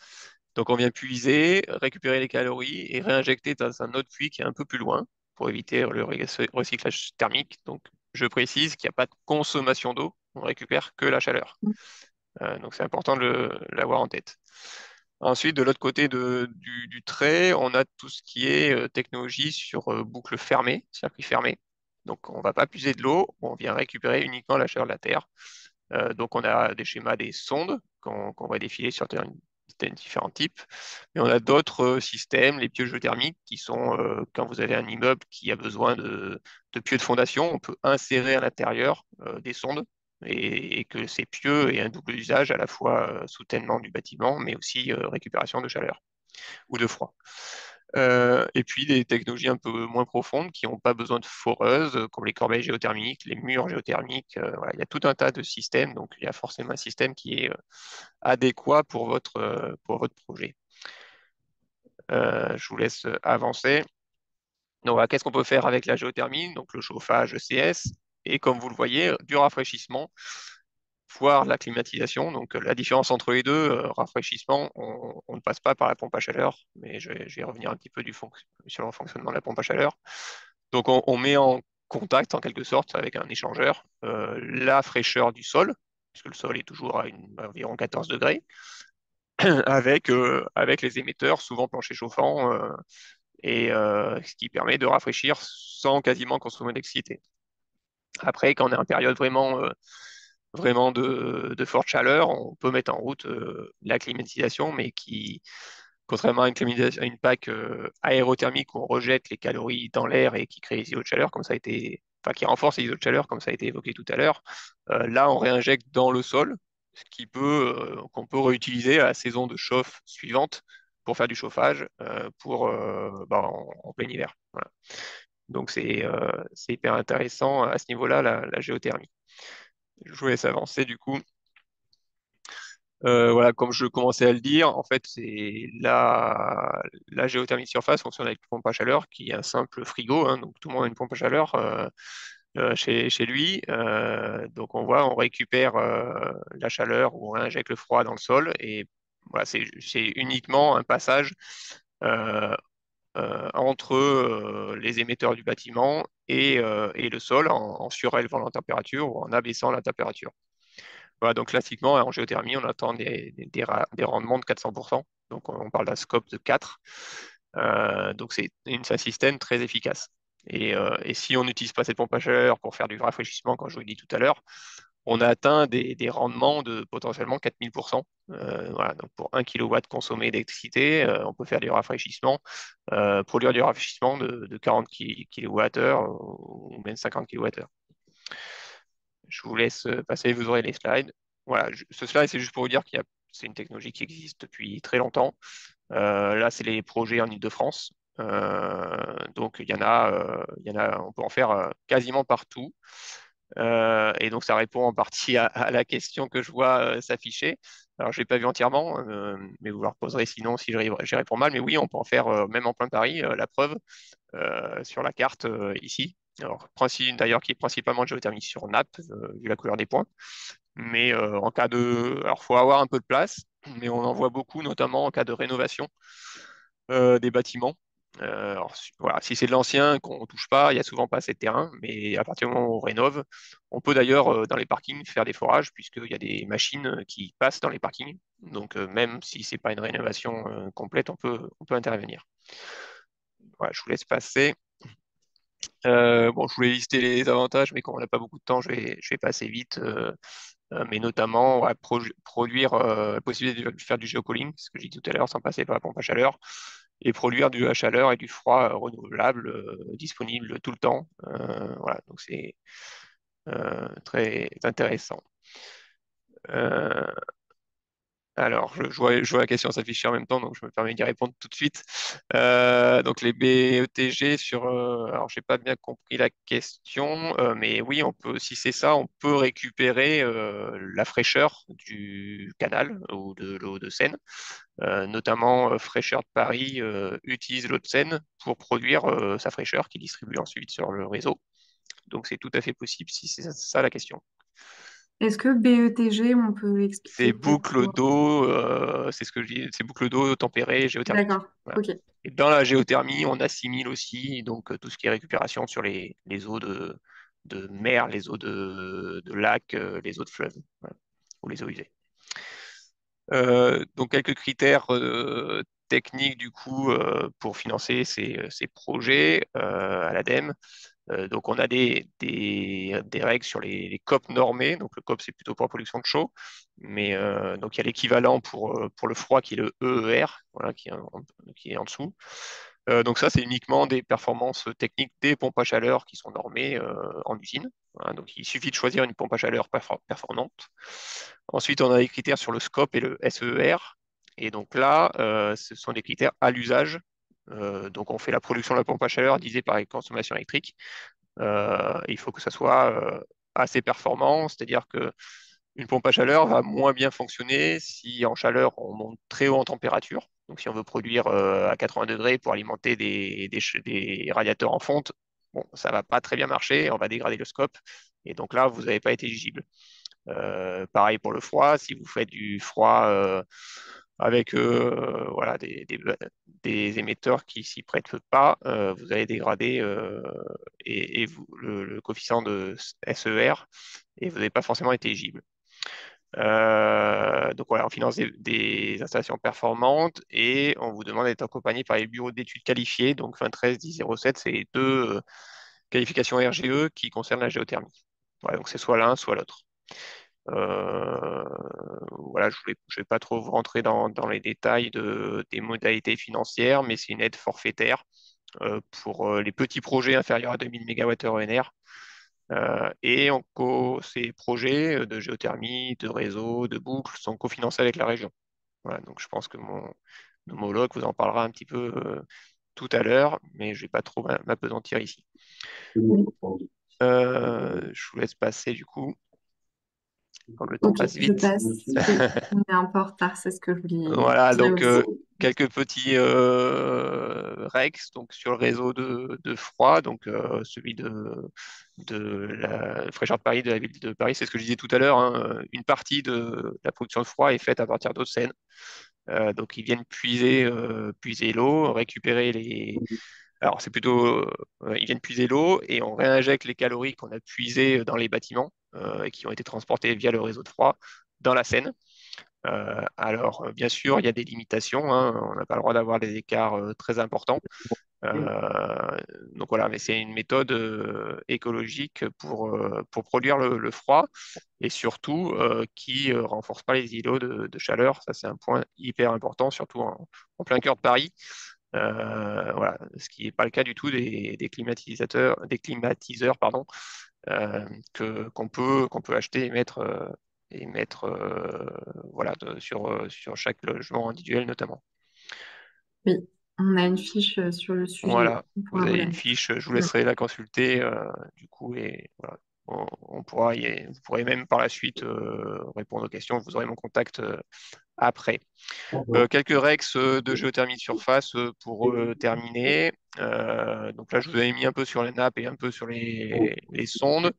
[SPEAKER 4] Donc on vient puiser, récupérer les calories et réinjecter dans un autre puits qui est un peu plus loin pour éviter le recyclage thermique. Donc je précise qu'il n'y a pas de consommation d'eau, on récupère que la chaleur. Donc c'est important de l'avoir en tête. Ensuite, de l'autre côté du trait, on a tout ce qui est technologie sur boucle fermée, circuit fermé. Donc on ne va pas puiser de l'eau, on vient récupérer uniquement la chaleur de la Terre. Donc on a des schémas des sondes qu'on va défiler sur différents types. Mais on a d'autres systèmes, les pieux géothermiques, qui sont quand vous avez un immeuble qui a besoin de pieux de fondation, on peut insérer à l'intérieur des sondes et que ces pieux aient un double usage, à la fois soutènement du bâtiment, mais aussi récupération de chaleur ou de froid. Et puis des technologies un peu moins profondes qui n'ont pas besoin de foreuse, comme les corbeilles géothermiques, les murs géothermiques. Voilà, il y a tout un tas de systèmes, donc il y a forcément un système qui est adéquat pour votre projet. Je vous laisse avancer. Donc, voilà, qu'est-ce qu'on peut faire avec la géothermie? Donc, le chauffage ECS et, comme vous le voyez, du rafraîchissement, voire la climatisation. Donc, la différence entre les deux, rafraîchissement, on ne passe pas par la pompe à chaleur, mais je vais revenir un petit peu sur le fonctionnement de la pompe à chaleur. Donc, on met en contact, en quelque sorte, avec un échangeur, la fraîcheur du sol, puisque le sol est toujours à environ 14 degrés, avec les émetteurs, souvent plancher chauffant, ce qui permet de rafraîchir sans quasiment consommer d'électricité. Après, quand on est en période vraiment de forte chaleur, on peut mettre en route la climatisation, mais qui, contrairement à une PAC aérothermique où on rejette les calories dans l'air et qui crée les îlots de chaleur, qui renforce les îlots de chaleur, comme ça a été évoqué tout à l'heure, là, on réinjecte dans le sol, qu'on peut réutiliser à la saison de chauffe suivante pour faire du chauffage en plein hiver. Voilà. Donc c'est hyper intéressant à ce niveau-là, la géothermie. Je vous laisse avancer du coup. Voilà, comme je commençais à le dire, en fait, c'est la géothermie de surface fonctionne avec une pompe à chaleur qui est un simple frigo, hein, donc tout le monde a une pompe à chaleur chez lui. Donc on voit, on récupère la chaleur ou on injecte le froid dans le sol et voilà, c'est uniquement un passage euh, entre les émetteurs du bâtiment et le sol en surélevant la température ou en abaissant la température. Voilà, donc classiquement, en géothermie, on attend des rendements de 400%. Donc on parle d'un scope de 4. Donc c'est un système très efficace. Et si on n'utilise pas cette pompe à chaleur pour faire du rafraîchissement, comme je vous l'ai dit tout à l'heure, on a atteint des rendements de potentiellement 4000%. Voilà, donc pour 1 kW consommé d'électricité, on peut faire du rafraîchissement, produire du rafraîchissement de 40 kWh ou même 50 kWh. Je vous laisse passer, vous aurez les slides. Voilà, ce slide, c'est juste pour vous dire que c'est une technologie qui existe depuis très longtemps. Là, c'est les projets en Île-de-France. Donc, on peut en faire quasiment partout. Et donc, ça répond en partie à la question que je vois s'afficher. Alors, je l'ai pas vu entièrement, mais vous la reposerez sinon si j'y réponds mal. Mais oui, on peut en faire même en plein Paris, la preuve sur la carte ici. Alors, d'ailleurs, qui est principalement de géothermie sur nappe, vu la couleur des points. Mais en cas de. Alors, il faut avoir un peu de place, mais on en voit beaucoup, notamment en cas de rénovation des bâtiments. Alors, voilà, si c'est de l'ancien qu'on ne touche pas, il n'y a souvent pas assez de terrain, mais à partir du moment où on rénove, on peut d'ailleurs dans les parkings faire des forages, puisqu'il y a des machines qui passent dans les parkings. Donc même si ce n'est pas une rénovation complète, on peut intervenir. Voilà, je vous laisse passer. Bon, je voulais lister les avantages, mais comme on n'a pas beaucoup de temps, je vais passer vite. Mais notamment ouais, produire la possibilité de faire du géocooling, ce que j'ai dit tout à l'heure, sans passer par la pompe à chaleur, et produire de chaleur et du froid renouvelable, disponible tout le temps. Voilà, donc c'est très intéressant. Alors, je vois la question s'afficher en même temps, donc je me permets d'y répondre tout de suite. Donc, les BETG alors, j'ai pas bien compris la question, mais oui, si c'est ça, on peut récupérer la fraîcheur du canal ou de l'eau de Seine. Notamment, Fraîcheur de Paris utilise l'eau de Seine pour produire sa fraîcheur qu'il distribue ensuite sur le réseau. Donc, c'est tout à fait possible si c'est ça la question.
[SPEAKER 1] Est-ce que BETG, on peut
[SPEAKER 4] C'est
[SPEAKER 1] l'expliquer peut-être
[SPEAKER 4] boucle d'eau, c'est ce que je dis, c'est boucle d'eau tempérée géothermique.
[SPEAKER 1] D'accord,
[SPEAKER 4] Voilà.
[SPEAKER 1] ok.
[SPEAKER 4] Et dans la géothermie, on assimile aussi donc tout ce qui est récupération sur les eaux de mer, les eaux de lac, les eaux de fleuve, voilà, ou les eaux usées. Donc quelques critères techniques du coup pour financer ces projets à l'ADEME. Donc, on a des règles sur les COP normés. Donc, le COP, c'est plutôt pour la production de chaud. Mais donc, il y a l'équivalent pour le froid qui est le EER, voilà, qui est en dessous. Donc, ça, c'est uniquement des performances techniques des pompes à chaleur qui sont normées en usine. Voilà, donc, il suffit de choisir une pompe à chaleur performante. Ensuite, on a les critères sur le SCOP et le SEER. Et donc là, ce sont des critères à l'usage. Donc, on fait la production de la pompe à chaleur divisée par les consommations électriques. Il faut que ça soit assez performant, c'est-à-dire que une pompe à chaleur va moins bien fonctionner si en chaleur on monte très haut en température. Donc si on veut produire à 80 degrés pour alimenter des radiateurs en fonte, bon, ça ne va pas très bien marcher, on va dégrader le scope. Et donc là, vous n'avez pas été éligible. Pareil pour le froid, si vous faites du froid avec voilà, des émetteurs qui s'y prêtent pas, vous allez dégrader et le coefficient de SER et vous n'avez pas forcément été éligible. Donc voilà, on finance des installations performantes et on vous demande d'être accompagné par les bureaux d'études qualifiés. Donc 23 1007, c'est les deux qualifications RGE qui concernent la géothermie. Voilà, donc c'est soit l'un, soit l'autre. Voilà, je ne vais pas trop vous rentrer dans les détails des modalités financières, mais c'est une aide forfaitaire pour les petits projets inférieurs à 2000 MWh ENR. Et ces projets de géothermie, de réseau, de boucle sont cofinancés avec la région. Voilà, donc je pense que mon homologue vous en parlera un petit peu tout à l'heure, mais je ne vais pas trop m'apesantir ici. Je vous laisse passer du coup, comme le temps
[SPEAKER 1] Ok,
[SPEAKER 4] passe
[SPEAKER 1] je
[SPEAKER 4] vite.
[SPEAKER 1] passe. Oui, on est un peu en retard, c'est ce que je voulais
[SPEAKER 4] Voilà,
[SPEAKER 1] dire
[SPEAKER 4] donc
[SPEAKER 1] aussi.
[SPEAKER 4] quelques petits REX donc, sur le réseau de froid, donc celui de la Fraîcheur de Paris, de la ville de Paris, c'est ce que je disais tout à l'heure, hein, une partie de la production de froid est faite à partir d'eau de Seine. Donc ils viennent puiser l'eau, récupérer les. Alors c'est plutôt, ils viennent puiser l'eau et on réinjecte les calories qu'on a puisées dans les bâtiments et qui ont été transportées via le réseau de froid dans la Seine. Alors, bien sûr, il y a des limitations, hein, on n'a pas le droit d'avoir des écarts très importants. Euh, donc voilà, mais c'est une méthode écologique pour produire le froid et surtout qui renforce pas les îlots de chaleur. Ça, c'est un point hyper important, surtout en plein cœur de Paris. Voilà, ce qui n'est pas le cas du tout des climatiseurs, pardon, qu'on peut acheter et mettre voilà, sur chaque logement individuel notamment.
[SPEAKER 1] Oui, on a une fiche sur le sujet.
[SPEAKER 4] Voilà,
[SPEAKER 1] On
[SPEAKER 4] vous
[SPEAKER 1] pourra vous
[SPEAKER 4] avez
[SPEAKER 1] la
[SPEAKER 4] une
[SPEAKER 1] mettre.
[SPEAKER 4] fiche, je vous
[SPEAKER 1] Mm.
[SPEAKER 4] laisserai la consulter du coup et voilà. Vous pourrez même par la suite répondre aux questions, vous aurez mon contact après. Quelques règles de géothermie de surface pour terminer. Donc là, je vous avais mis un peu sur les nappes et un peu sur les sondes.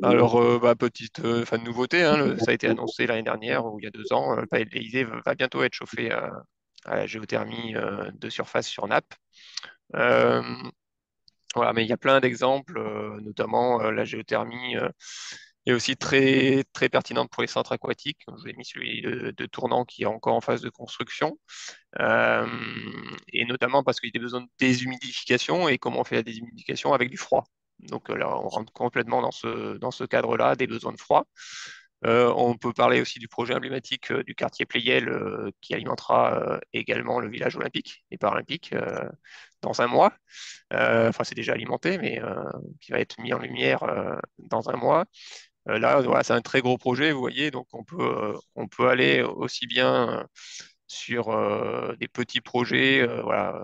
[SPEAKER 4] Alors, petite nouveauté, hein, ça a été annoncé l'année dernière ou il y a 2 ans. Le palais de l'Élysée va bientôt être chauffé à la géothermie de surface sur nappe. Euh, voilà, mais il y a plein d'exemples, notamment la géothermie est aussi très, très pertinente pour les centres aquatiques. Je vous ai mis celui de Tournan qui est encore en phase de construction. Euh, et notamment parce qu'il y a besoin de déshumidification et comment on fait la déshumidification avec du froid. Donc là, on rentre complètement dans ce cadre-là des besoins de froid. On peut parler aussi du projet emblématique du quartier Pleyel qui alimentera également le village olympique et paralympique dans un mois. Enfin, c'est déjà alimenté, mais qui va être mis en lumière dans un mois. Là, voilà, c'est un très gros projet, vous voyez, donc on peut aller aussi bien sur des petits projets. Voilà.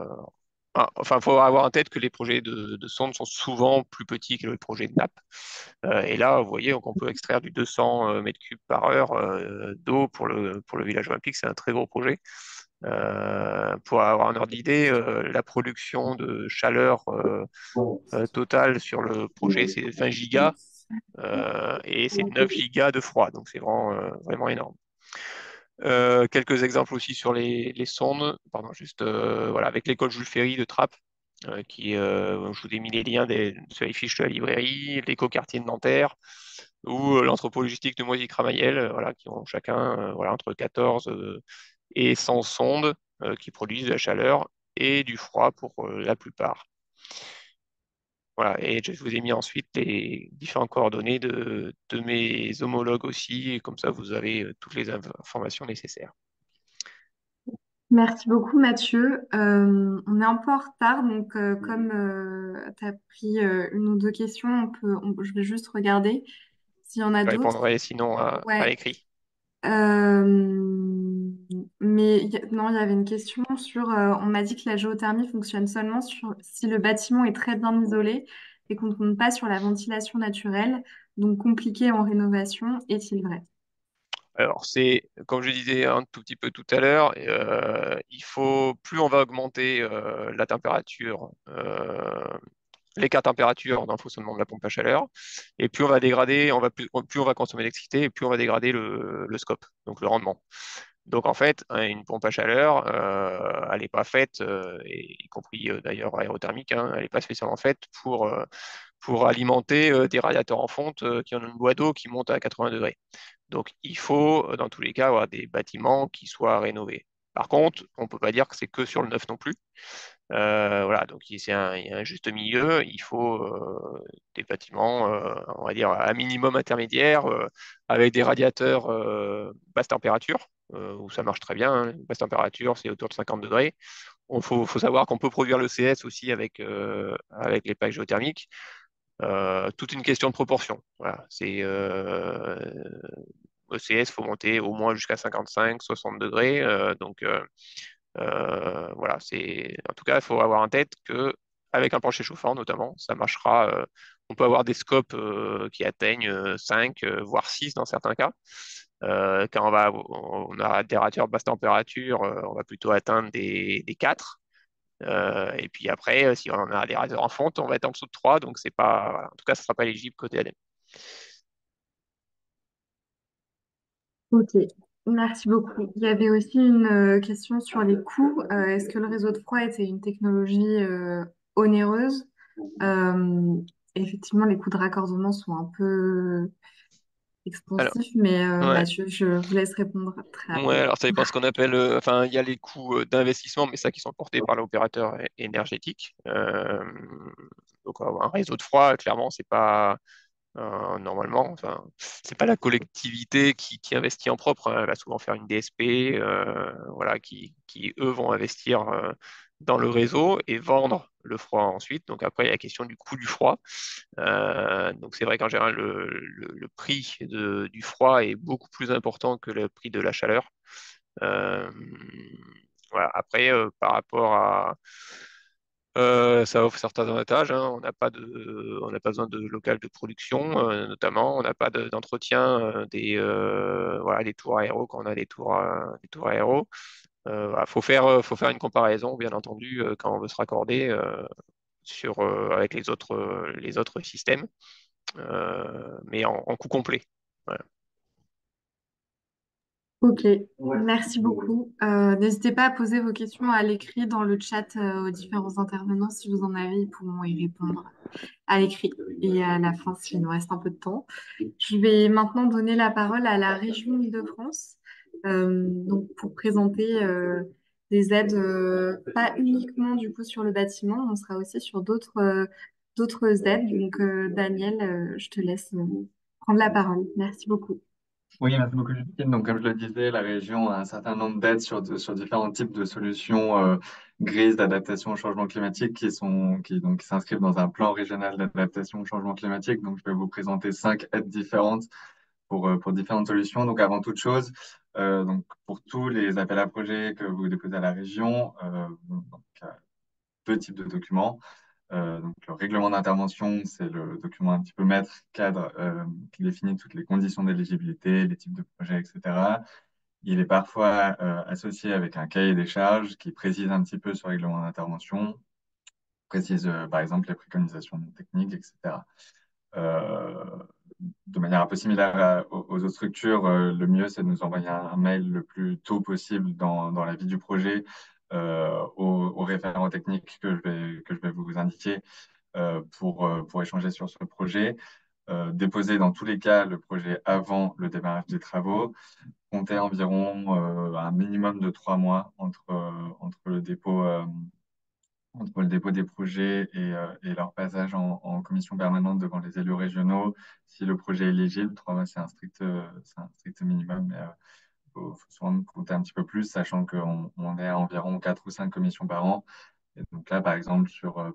[SPEAKER 4] Enfin, il faut avoir en tête que les projets de sonde sont souvent plus petits que les projets de nappe. Et là, vous voyez, donc on peut extraire du 200 mètres cubes par heure d'eau pour le village olympique. C'est un très gros projet. Pour avoir un ordre d'idée, la production de chaleur totale sur le projet, c'est 20 gigas et c'est 9 gigas de froid. Donc c'est vraiment énorme. Quelques exemples aussi sur les sondes. Pardon, juste voilà, avec l'école Jules Ferry de Trappes, je vous ai mis les liens sur les fiches de la librairie, l'écoquartier de Nanterre ou l'entrepôt-logistique de Moisy-Cramayel, voilà, qui ont chacun voilà, entre 14 et 100 sondes qui produisent de la chaleur et du froid pour la plupart. Voilà, et je vous ai mis ensuite les différentes coordonnées de mes homologues aussi, et comme ça vous avez toutes les informations nécessaires.
[SPEAKER 1] Merci beaucoup, Mathieu. On est un peu en retard, donc comme tu as pris une ou deux questions, je vais juste regarder s'il y en a
[SPEAKER 4] Je
[SPEAKER 1] d'autres.
[SPEAKER 4] répondrai sinon à
[SPEAKER 1] Ouais.
[SPEAKER 4] l'écrit.
[SPEAKER 1] Mais non, il y avait une question sur. On m'a dit que la géothermie fonctionne seulement si le bâtiment est très bien isolé et qu'on ne compte pas sur la ventilation naturelle, donc compliqué en rénovation. Est-il vrai?
[SPEAKER 4] Alors, comme je disais un tout petit peu tout à l'heure, plus on va augmenter la température, l'écart température dans le fonctionnement de la pompe à chaleur, et plus on va dégrader, plus on va consommer d'électricité, et plus on va dégrader le scope, donc le rendement. Donc en fait, hein, une pompe à chaleur, elle n'est pas faite, y compris d'ailleurs aérothermique, hein, elle n'est pas spécialement faite pour alimenter des radiateurs en fonte qui ont une boîte d'eau qui monte à 80 degrés. Donc il faut, dans tous les cas, avoir des bâtiments qui soient rénovés. Par contre, on ne peut pas dire que c'est que sur le neuf non plus. Voilà, donc il y a un juste milieu. Il faut des bâtiments, on va dire, à minimum intermédiaire, avec des radiateurs basse température, où ça marche très bien, hein. Basse température, c'est autour de 50 degrés. Il faut savoir qu'on peut produire le CS aussi avec les packs géothermiques. Toute une question de proportion. Voilà, c'est ECS, faut monter au moins jusqu'à 55, 60 degrés. Voilà, en tout cas, il faut avoir en tête que avec un plancher chauffant, notamment, ça marchera. On peut avoir des scopes qui atteignent 5, voire 6 dans certains cas. Quand on aura des radiateurs basse température, on va plutôt atteindre des 4. Et puis après, si on a des radiateurs en fonte, on va être en dessous de 3. Donc, c'est pas, voilà. En tout cas, ça ne sera pas éligible côté ADEME.
[SPEAKER 1] Ok, merci beaucoup. Il y avait aussi une question sur les coûts. Est-ce que le réseau de froid était une technologie onéreuse? Euh, Effectivement, les coûts de raccordement sont un peu
[SPEAKER 4] Alors,
[SPEAKER 1] extensif, mais
[SPEAKER 4] ouais.
[SPEAKER 1] je vous laisse répondre très
[SPEAKER 4] Ouais,
[SPEAKER 1] rapidement.
[SPEAKER 4] alors ça dépend ce qu'on appelle, enfin, il y a les coûts d'investissement, mais ça qui sont portés par l'opérateur énergétique. Donc, un réseau de froid, clairement, c'est pas normalement, enfin, c'est pas la collectivité qui investit en propre, hein. Elle va souvent faire une DSP, voilà, qui eux vont investir dans le réseau et vendre le froid ensuite. Donc après, il y a la question du coût du froid. Donc c'est vrai qu'en général, le prix du froid est beaucoup plus important que le prix de la chaleur. Euh, voilà. Après, par rapport à ça offre certains avantages, hein. On n'a pas besoin de local de production, notamment. On n'a pas d'entretien voilà, des tours aéros quand on a des tours aéros. Voilà, faut faire une comparaison, bien entendu, quand on veut se raccorder avec les autres systèmes, mais en coût complet. Voilà.
[SPEAKER 1] Ok, merci beaucoup. N'hésitez pas à poser vos questions à l'écrit dans le chat aux différents intervenants. Si vous en avez, ils pourront y répondre à l'écrit. Et à la fin, s'il nous reste un peu de temps. Je vais maintenant donner la parole à la région Île-de-France, donc pour présenter des aides, pas uniquement du coup sur le bâtiment, on sera aussi sur d'autres aides. Donc Daniel, je te laisse prendre la parole. Merci beaucoup.
[SPEAKER 5] Oui, merci beaucoup, Justine. Donc, comme je le disais, la région a un certain nombre d'aides sur différents types de solutions grises d'adaptation au changement climatique qui s'inscrivent dans un plan régional d'adaptation au changement climatique. Donc, je vais vous présenter 5 aides différentes pour différentes solutions. Donc, avant toute chose, donc, pour tous les appels à projets que vous déposez à la région, deux types de documents. Donc, le règlement d'intervention, c'est le document un petit peu maître, cadre, qui définit toutes les conditions d'éligibilité, les types de projets, etc. Il est parfois associé avec un cahier des charges qui précise un petit peu ce règlement d'intervention, précise par exemple les préconisations techniques, etc. Euh, de manière un peu similaire aux autres structures, le mieux c'est de nous envoyer un mail le plus tôt possible dans la vie du projet au référent technique que je vais vous indiquer pour échanger sur ce projet. Déposer dans tous les cas le projet avant le démarrage des travaux, compter environ un minimum de 3 mois entre le dépôt des projets et leur passage en commission permanente devant les élus régionaux. Si le projet est éligible, 3 mois, c'est un strict minimum, mais faut souvent compter un petit peu plus, sachant qu'on est à environ 4 ou 5 commissions par an. Et donc là, par exemple,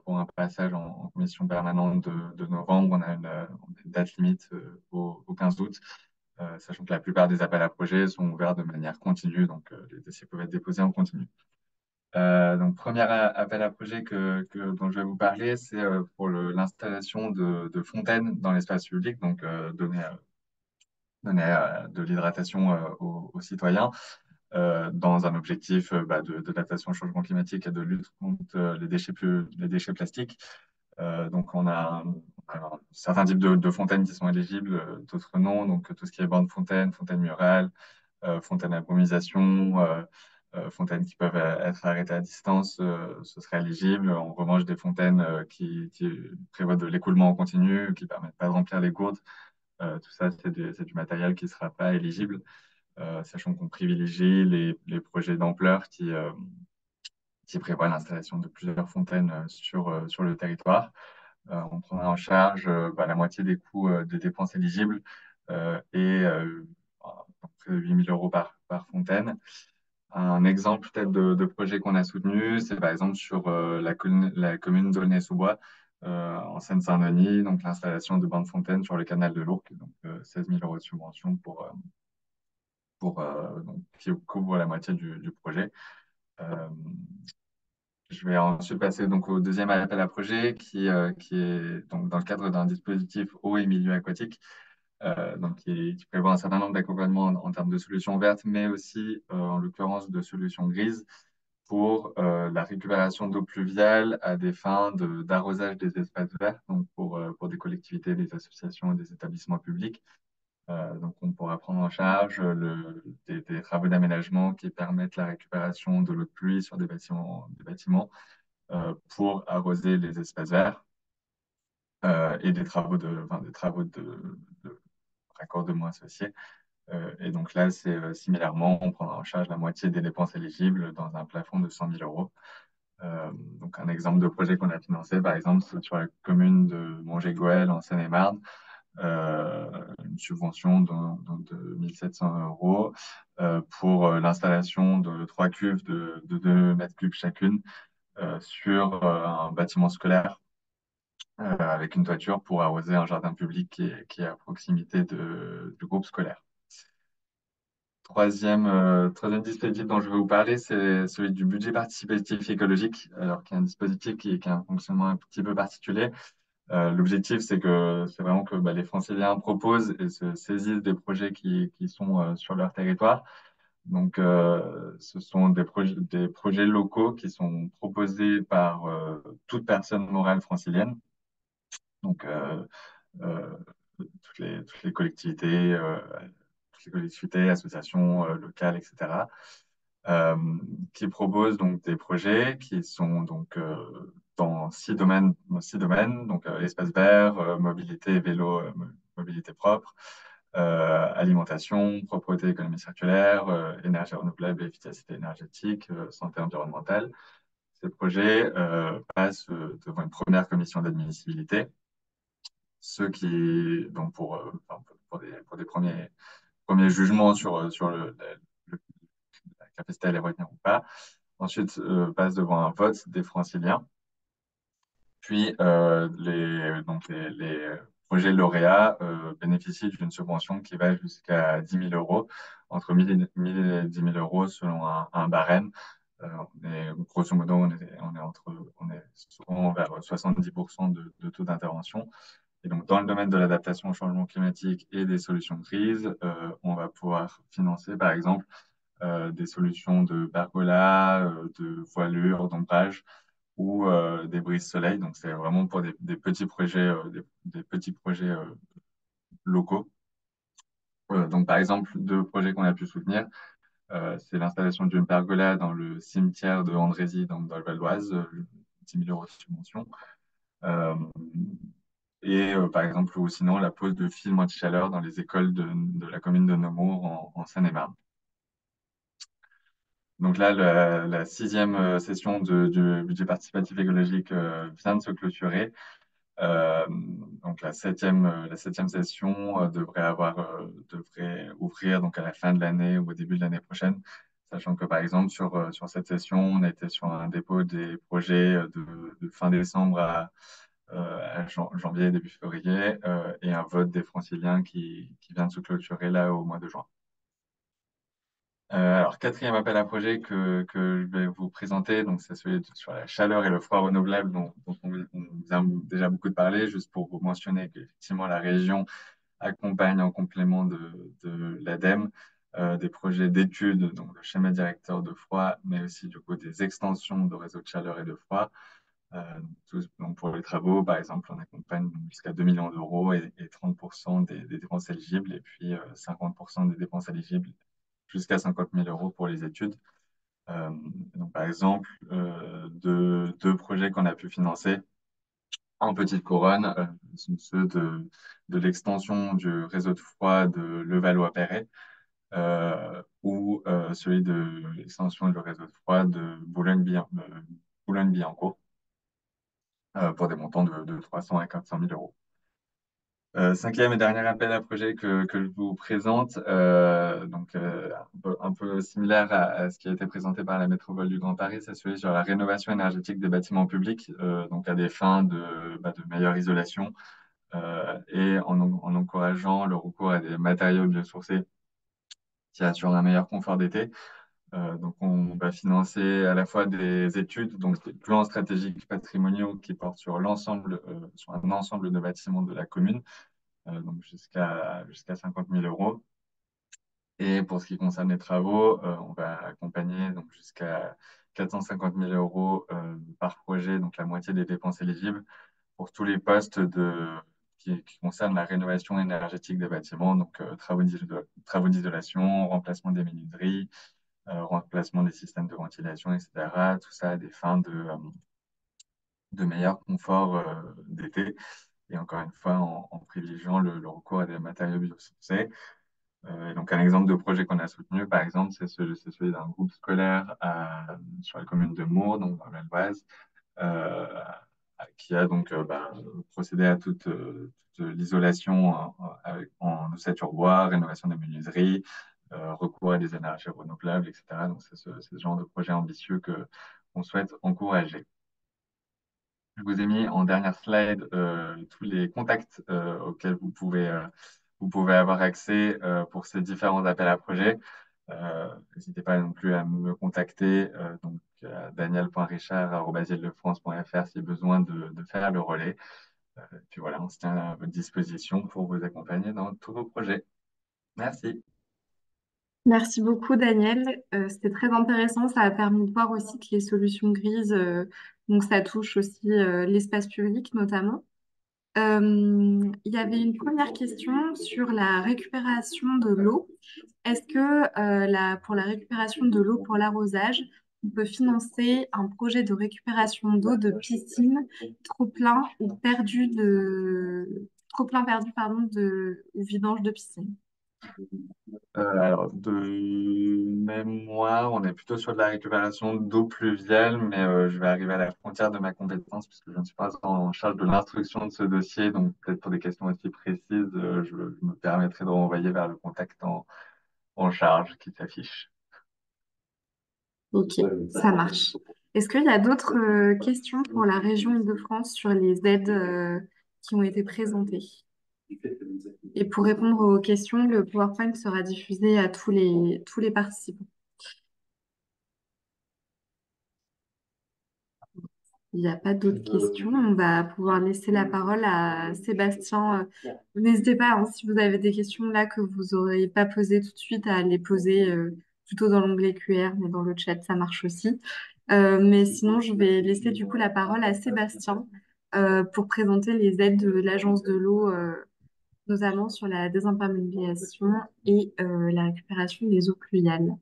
[SPEAKER 5] pour un passage en commission permanente de novembre, on a une date limite au 15 août, sachant que la plupart des appels à projets sont ouverts de manière continue, donc les dossiers peuvent être déposés en continu. Donc, premier appel à projet dont je vais vous parler, c'est pour l'installation de fontaines dans l'espace public, donc donner de l'hydratation aux citoyens dans un objectif d'adaptation au changement climatique et de lutte contre les déchets plastiques. Donc, on a un certain type de fontaines qui sont éligibles, d'autres non. Donc, tout ce qui est borne fontaine, fontaine murale, fontaines à brumisation, fontaines qui peuvent être arrêtées à distance, ce serait éligible. En revanche, des fontaines qui prévoient de l'écoulement en continu, qui ne permettent pas de remplir les gourdes, tout ça, c'est du matériel qui ne sera pas éligible, sachant qu'on privilégie les projets d'ampleur qui prévoient l'installation de plusieurs fontaines sur le territoire. On prendra en charge la moitié des coûts des dépenses éligibles et près de 8 000 € par fontaine. Un exemple peut-être de projet qu'on a soutenu, c'est par exemple sur la commune d'Aulnay-sous-Bois, en Seine-Saint-Denis, donc l'installation de bancs de fontaine sur le canal de l'Ourcq, donc 16 000 € de subvention donc, qui couvre la moitié du projet. Euh, je vais ensuite passer donc au deuxième appel à projet qui est donc dans le cadre d'un dispositif eau et milieu aquatique, donc qui prévoit un certain nombre d'accompagnements en termes de solutions vertes, mais aussi en l'occurrence de solutions grises pour la récupération d'eau pluviale à des fins d'arrosage des espaces verts, donc pour des collectivités, des associations, des établissements publics. Donc on pourra prendre en charge des travaux d'aménagement qui permettent la récupération de l'eau de pluie sur des bâtiments pour arroser les espaces verts et des travaux de raccordements associés. Et donc là, c'est similairement, on prendra en charge la moitié des dépenses éligibles dans un plafond de 100 000 euros. Donc un exemple de projet qu'on a financé, par exemple, c'est sur la commune de Montgégoel en Seine-et-Marne, une subvention de 1 700 euros pour l'installation de 3 cuves de 2 mètres cubes chacune sur un bâtiment scolaire avec une toiture pour arroser un jardin public qui est à proximité du groupe scolaire. Troisième dispositif dont je vais vous parler, c'est celui du budget participatif écologique, alors qui est un dispositif qui a un fonctionnement un petit peu particulier. L'objectif, c'est vraiment que les Franciliens proposent et se saisissent des projets qui sont sur leur territoire. Donc, ce sont des projets locaux qui sont proposés par toute personne morale francilienne. Donc, euh, toutes les collectivités, associations locales, etc., euh, qui proposent donc des projets qui sont donc dans 6 domaines, donc espace vert, mobilité, vélo, mobilité propre, alimentation, propreté, économie circulaire, énergie renouvelable, efficacité énergétique, santé environnementale. Ces projets passent devant une première commission d'admissibilité. Ceux qui, donc pour des premiers jugements sur la capacité à les retenir ou pas. Ensuite, passe devant un vote des franciliens. Puis, les projets lauréats bénéficient d'une subvention qui va jusqu'à 10 000 euros, entre 1 000 et 10 000 euros selon un barème. Grosso modo, on est souvent vers 70% de taux d'intervention. Et donc, dans le domaine de l'adaptation au changement climatique et des solutions de crise, on va pouvoir financer, par exemple, des solutions de pergola, de voilure, d'ombrage ou des brises-soleil. Donc, c'est vraiment pour des petits projets, des petits projets locaux. Donc, par exemple, deux projets qu'on a pu soutenir, c'est l'installation d'une pergola dans le cimetière de Andrézy, dans le Val d'Oise, 10 000 euros de subvention. Euh, Par exemple, ou sinon, la pose de films anti-chaleur dans les écoles de la commune de Nemours en Seine-et-Marne. Donc là, la 6e session du budget participatif écologique vient de se clôturer. Donc la septième session devrait ouvrir donc à la fin de l'année ou au début de l'année prochaine, sachant que par exemple sur cette session, on était sur un dépôt des projets de fin décembre à janvier, début février, et un vote des franciliens qui vient de se clôturer là au mois de juin. Alors, quatrième appel à projet que je vais vous présenter, donc c'est celui sur la chaleur et le froid renouvelable dont on vous a déjà beaucoup parlé, juste pour vous mentionner qu'effectivement la région accompagne en complément de l'ADEME des projets d'études, donc le schéma directeur de froid, mais aussi du coup des extensions de réseaux de chaleur et de froid. Donc pour les travaux, par exemple, on accompagne jusqu'à 2 millions d'euros et 30% des dépenses éligibles, et puis 50% des dépenses éligibles jusqu'à 50 000 euros pour les études. Donc, par exemple, deux projets qu'on a pu financer en petite couronne sont ceux de l'extension du réseau de froid de Levallois-Perret ou celui de l'extension du réseau de froid de Boulogne-Billancourt pour des montants de 300 à 400 000 euros. Cinquième et dernier appel à projet que je vous présente, donc un peu similaire à ce qui a été présenté par la métropole du Grand Paris, c'est celui sur la rénovation énergétique des bâtiments publics, donc à des fins de meilleure isolation et en encourageant le recours à des matériaux biosourcés qui assurent un meilleur confort d'été. Donc on va financer à la fois des études, donc des plans stratégiques patrimoniaux qui portent sur sur un ensemble de bâtiments de la commune, donc jusqu'à 50 000 euros. Et pour ce qui concerne les travaux, on va accompagner donc jusqu'à 450 000 euros par projet, donc la moitié des dépenses éligibles pour tous les postes qui concernent la rénovation énergétique des bâtiments, donc travaux d'isolation, remplacement des menuiseries, remplacement des systèmes de ventilation, etc. Tout ça à des fins de meilleur confort d'été. et encore une fois en privilégiant le recours à des matériaux biosourcés. Et donc, un exemple de projet qu'on a soutenu, par exemple, c'est celui d'un groupe scolaire sur la commune de Mours, donc dans l'Oise, euh, qui a donc procédé à toute l'isolation en ossature bois, rénovation des menuiseries, recours à des énergies renouvelables, etc. Donc, c'est ce genre de projet ambitieux qu'on souhaite encourager. Je vous ai mis en dernière slide tous les contacts auxquels vous pouvez avoir accès pour ces différents appels à projets. N'hésitez pas non plus à me contacter, donc daniel.richard@île-de-france.fr si besoin de faire le relais. Puis voilà, on se tient à votre disposition pour vous accompagner dans tous vos projets. Merci.
[SPEAKER 1] Merci beaucoup, Daniel. C'était très intéressant. Ça a permis de voir aussi que les solutions grises, donc ça touche aussi l'espace public notamment. Il y avait une première question sur la récupération de l'eau. Est-ce que pour la récupération de l'eau pour l'arrosage, on peut financer un projet de récupération d'eau de piscine trop plein ou trop plein perdu pardon, ou vidange de piscine?
[SPEAKER 5] Alors, de mémoire, on est plutôt sur de la récupération d'eau pluviale, mais je vais arriver à la frontière de ma compétence puisque je ne suis pas en charge de l'instruction de ce dossier. Donc, peut-être pour des questions aussi précises, je me permettrai de renvoyer vers le contact en charge qui s'affiche.
[SPEAKER 1] Ok, ça marche. Est-ce qu'il y a d'autres questions pour la région Île-de-France sur les aides qui ont été présentées? Et pour répondre aux questions, le PowerPoint sera diffusé à tous les participants. Il n'y a pas d'autres questions. On va pouvoir laisser la parole à Sébastien. N'hésitez pas, hein, si vous avez des questions là que vous n'aurez pas posées tout de suite, à les poser plutôt dans l'onglet QR, mais dans le chat, ça marche aussi. Mais sinon, je vais laisser du coup la parole à Sébastien pour présenter les aides de l'Agence de l'eau, notamment sur la désimperméabilisation et la récupération des eaux pluviales.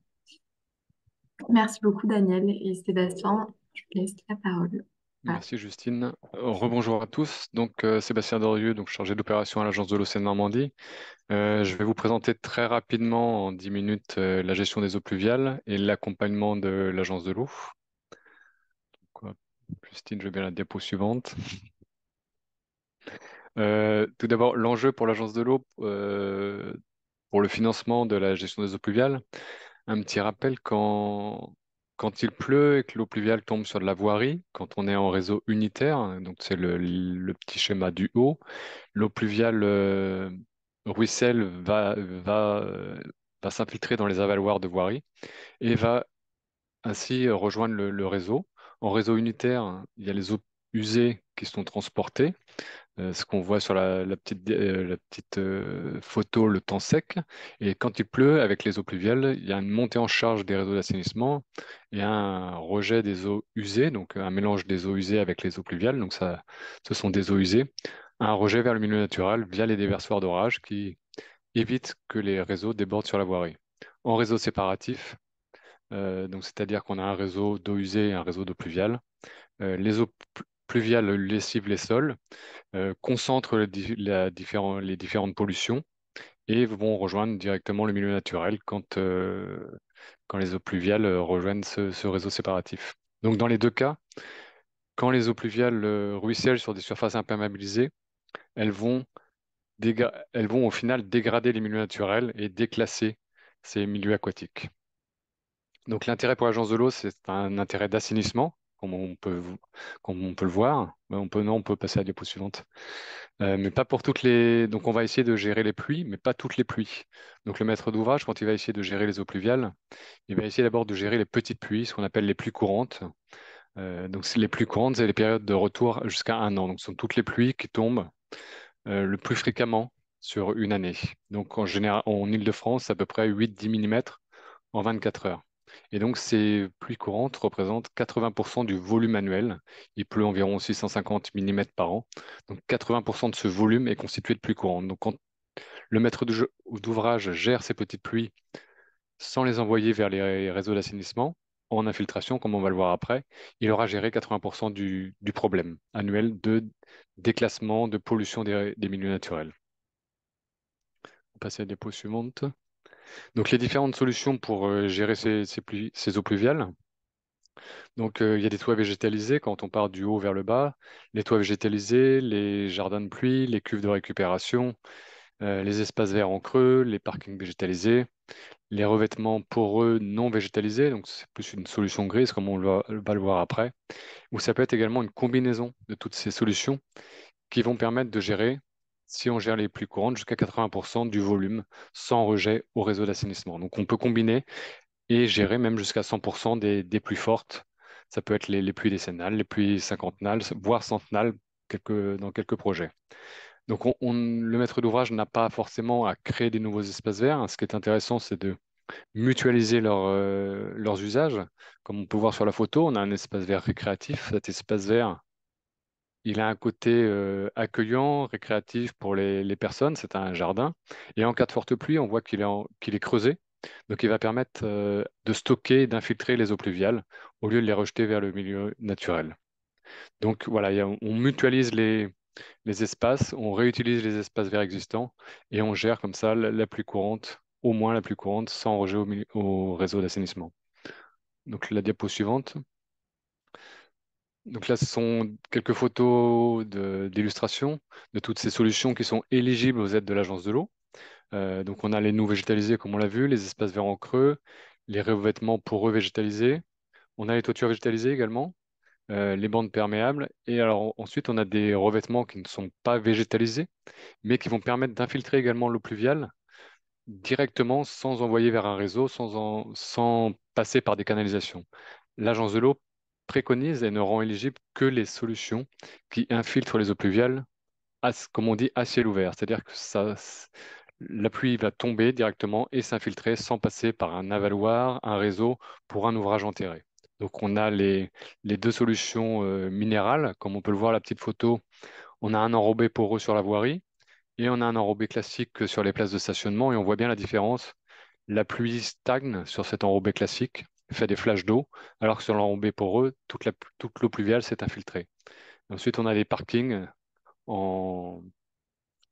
[SPEAKER 1] Merci beaucoup, Daniel et Sébastien. Je vous laisse la parole. Voilà.
[SPEAKER 6] Merci Justine. Rebonjour à tous. Donc Sébastien Dorieux, donc chargé d'opération à l'Agence de l'eau Seine-Normandie. Je vais vous présenter très rapidement en 10 minutes la gestion des eaux pluviales et l'accompagnement de l'Agence de l'eau. Justine, je vais bien la diapo suivante. Tout d'abord, l'enjeu pour l'Agence de l'eau pour le financement de la gestion des eaux pluviales. Un petit rappel, quand il pleut et que l'eau pluviale tombe sur de la voirie, quand on est en réseau unitaire, donc c'est le petit schéma du haut, l'eau pluviale ruisselle va s'infiltrer dans les avaloirs de voirie et va ainsi rejoindre le réseau. En réseau unitaire, il y a les eaux usées qui sont transportées, ce qu'on voit sur la petite photo, le temps sec. Et quand il pleut, avec les eaux pluviales, il y a une montée en charge des réseaux d'assainissement et un rejet des eaux usées, donc un mélange des eaux usées avec les eaux pluviales. Donc ça, ce sont des eaux usées. Un rejet vers le milieu naturel via les déversoirs d'orage qui évitent que les réseaux débordent sur la voirie. En réseau séparatif, donc c'est-à-dire qu'on a un réseau d'eau usée et un réseau d'eau pluviale. Les eaux pluviales lessivent les sols, concentrent les différentes pollutions et vont rejoindre directement le milieu naturel quand les eaux pluviales rejoignent ce réseau séparatif. Donc dans les deux cas, quand les eaux pluviales ruissellent sur des surfaces imperméabilisées, elles vont, elles vont au final dégrader les milieux naturels et déclasser ces milieux aquatiques. Donc l'intérêt pour l'agence de l'eau, c'est un intérêt d'assainissement, comme on peut le voir. Non, on peut passer à la diapo suivante. Mais pas pour toutes les. Donc on va essayer de gérer les pluies, mais pas toutes les pluies. Donc le maître d'ouvrage, quand il va essayer de gérer les eaux pluviales, il va essayer d'abord de gérer les petites pluies, ce qu'on appelle les pluies courantes. Donc les pluies courantes, c'est les périodes de retour jusqu'à 1 an. Donc ce sont toutes les pluies qui tombent le plus fréquemment sur une année. Donc en général, en Île-de-France, c'est à peu près 8-10 mm en 24 heures. Et donc, ces pluies courantes représentent 80% du volume annuel. Il pleut environ 650 mm par an. Donc, 80% de ce volume est constitué de pluies courantes. Donc, quand le maître d'ouvrage gère ces petites pluies sans les envoyer vers les réseaux d'assainissement, en infiltration, comme on va le voir après, il aura géré 80% du problème annuel de déclassement, de pollution des milieux naturels. On va passer à la diapo suivante. Donc, les différentes solutions pour gérer ces eaux pluviales. Donc, il y a des toits végétalisés quand on part du haut vers le bas, les toits végétalisés, les jardins de pluie, les cuves de récupération, les espaces verts en creux, les parkings végétalisés, les revêtements poreux non végétalisés, donc c'est plus une solution grise comme va le voir après, ou ça peut être également une combinaison de toutes ces solutions qui vont permettre de gérer, si on gère les plus courantes, jusqu'à 80% du volume sans rejet au réseau d'assainissement. Donc on peut combiner et gérer même jusqu'à 100% des pluies fortes. Ça peut être les pluies décennales, les pluies cinquantennales, voire centennales dans quelques projets. Donc, le maître d'ouvrage n'a pas forcément à créer des nouveaux espaces verts. Ce qui est intéressant, c'est de mutualiser leurs usages. Comme on peut voir sur la photo, on a un espace vert récréatif. Cet espace vert, il a un côté accueillant, récréatif pour les personnes. C'est un jardin. Et en cas de forte pluie, on voit qu'il est creusé. Donc, il va permettre de stocker et d'infiltrer les eaux pluviales au lieu de les rejeter vers le milieu naturel. Donc, voilà, on mutualise les espaces, on réutilise les espaces verts existants et on gère comme ça la plus courante, au moins la plus courante, sans rejet au réseau d'assainissement. Donc, la diapo suivante. Donc là, ce sont quelques photos d'illustration de toutes ces solutions qui sont éligibles aux aides de l'Agence de l'eau. Donc, on a les nous végétalisés, comme on l'a vu, les espaces verts en creux, les revêtements poreux végétalisés. On a les toitures végétalisées également, les bandes perméables. Et alors, ensuite, on a des revêtements qui ne sont pas végétalisés, mais qui vont permettre d'infiltrer également l'eau pluviale directement sans envoyer vers un réseau, sans passer par des canalisations. L'Agence de l'eau préconise et ne rend éligible que les solutions qui infiltrent les eaux pluviales, comme on dit, à ciel ouvert. C'est-à-dire que la pluie va tomber directement et s'infiltrer sans passer par un avaloir, un réseau pour un ouvrage enterré. Donc on a les deux solutions minérales, comme on peut le voir la petite photo. On a un enrobé poreux sur la voirie et on a un enrobé classique sur les places de stationnement et on voit bien la différence. La pluie stagne sur cet enrobé classique, fait des flashs d'eau, alors que sur l'enrobé poreux, toute l'eau pluviale s'est infiltrée. Ensuite, on a des parkings en,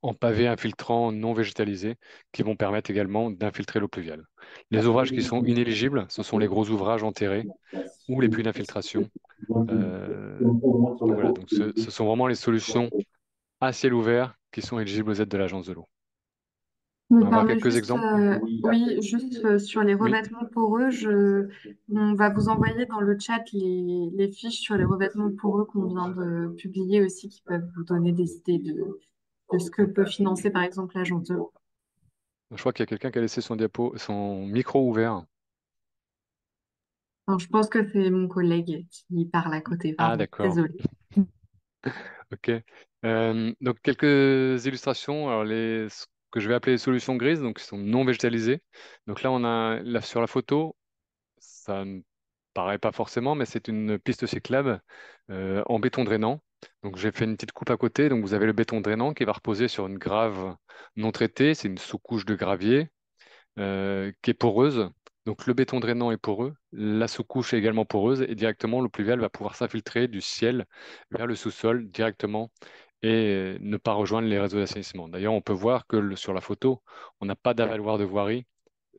[SPEAKER 6] en pavé infiltrant non végétalisés qui vont permettre également d'infiltrer l'eau pluviale. Les ouvrages qui sont inéligibles, ce sont les gros ouvrages enterrés ou les puits d'infiltration. Donc voilà, donc ce sont vraiment les solutions à ciel ouvert qui sont éligibles aux aides de l'Agence de l'eau.
[SPEAKER 1] Je
[SPEAKER 6] On
[SPEAKER 1] me
[SPEAKER 6] va voir
[SPEAKER 1] permets
[SPEAKER 6] quelques
[SPEAKER 1] juste,
[SPEAKER 6] exemples.
[SPEAKER 1] oui, juste sur les
[SPEAKER 6] Oui,
[SPEAKER 1] revêtements poreux, on va vous envoyer dans le chat les fiches sur les revêtements poreux qu'on vient de publier aussi, qui peuvent vous donner des idées de ce que peut financer par exemple l'agence de l'eau.
[SPEAKER 6] je crois qu'il y a quelqu'un qui a laissé son micro ouvert.
[SPEAKER 1] Alors, je pense que c'est mon collègue qui parle à côté,
[SPEAKER 6] Ah,
[SPEAKER 1] pardon,
[SPEAKER 6] d'accord.
[SPEAKER 1] désolée.
[SPEAKER 6] Ok. Donc, quelques illustrations. Alors, ce que je vais appeler les solutions grises, donc, qui sont non végétalisées. Donc là, sur la photo, ça ne paraît pas forcément, mais c'est une piste cyclable en béton drainant. Donc, j'ai fait une petite coupe à côté. Donc, vous avez le béton drainant qui va reposer sur une grave non traitée. C'est une sous-couche de gravier qui est poreuse. Donc le béton drainant est poreux, la sous-couche est également poreuse et directement l'eau pluviale va pouvoir s'infiltrer du ciel vers le sous-sol directement et ne pas rejoindre les réseaux d'assainissement. D'ailleurs, on peut voir que sur la photo, on n'a pas d'avaloir de voirie.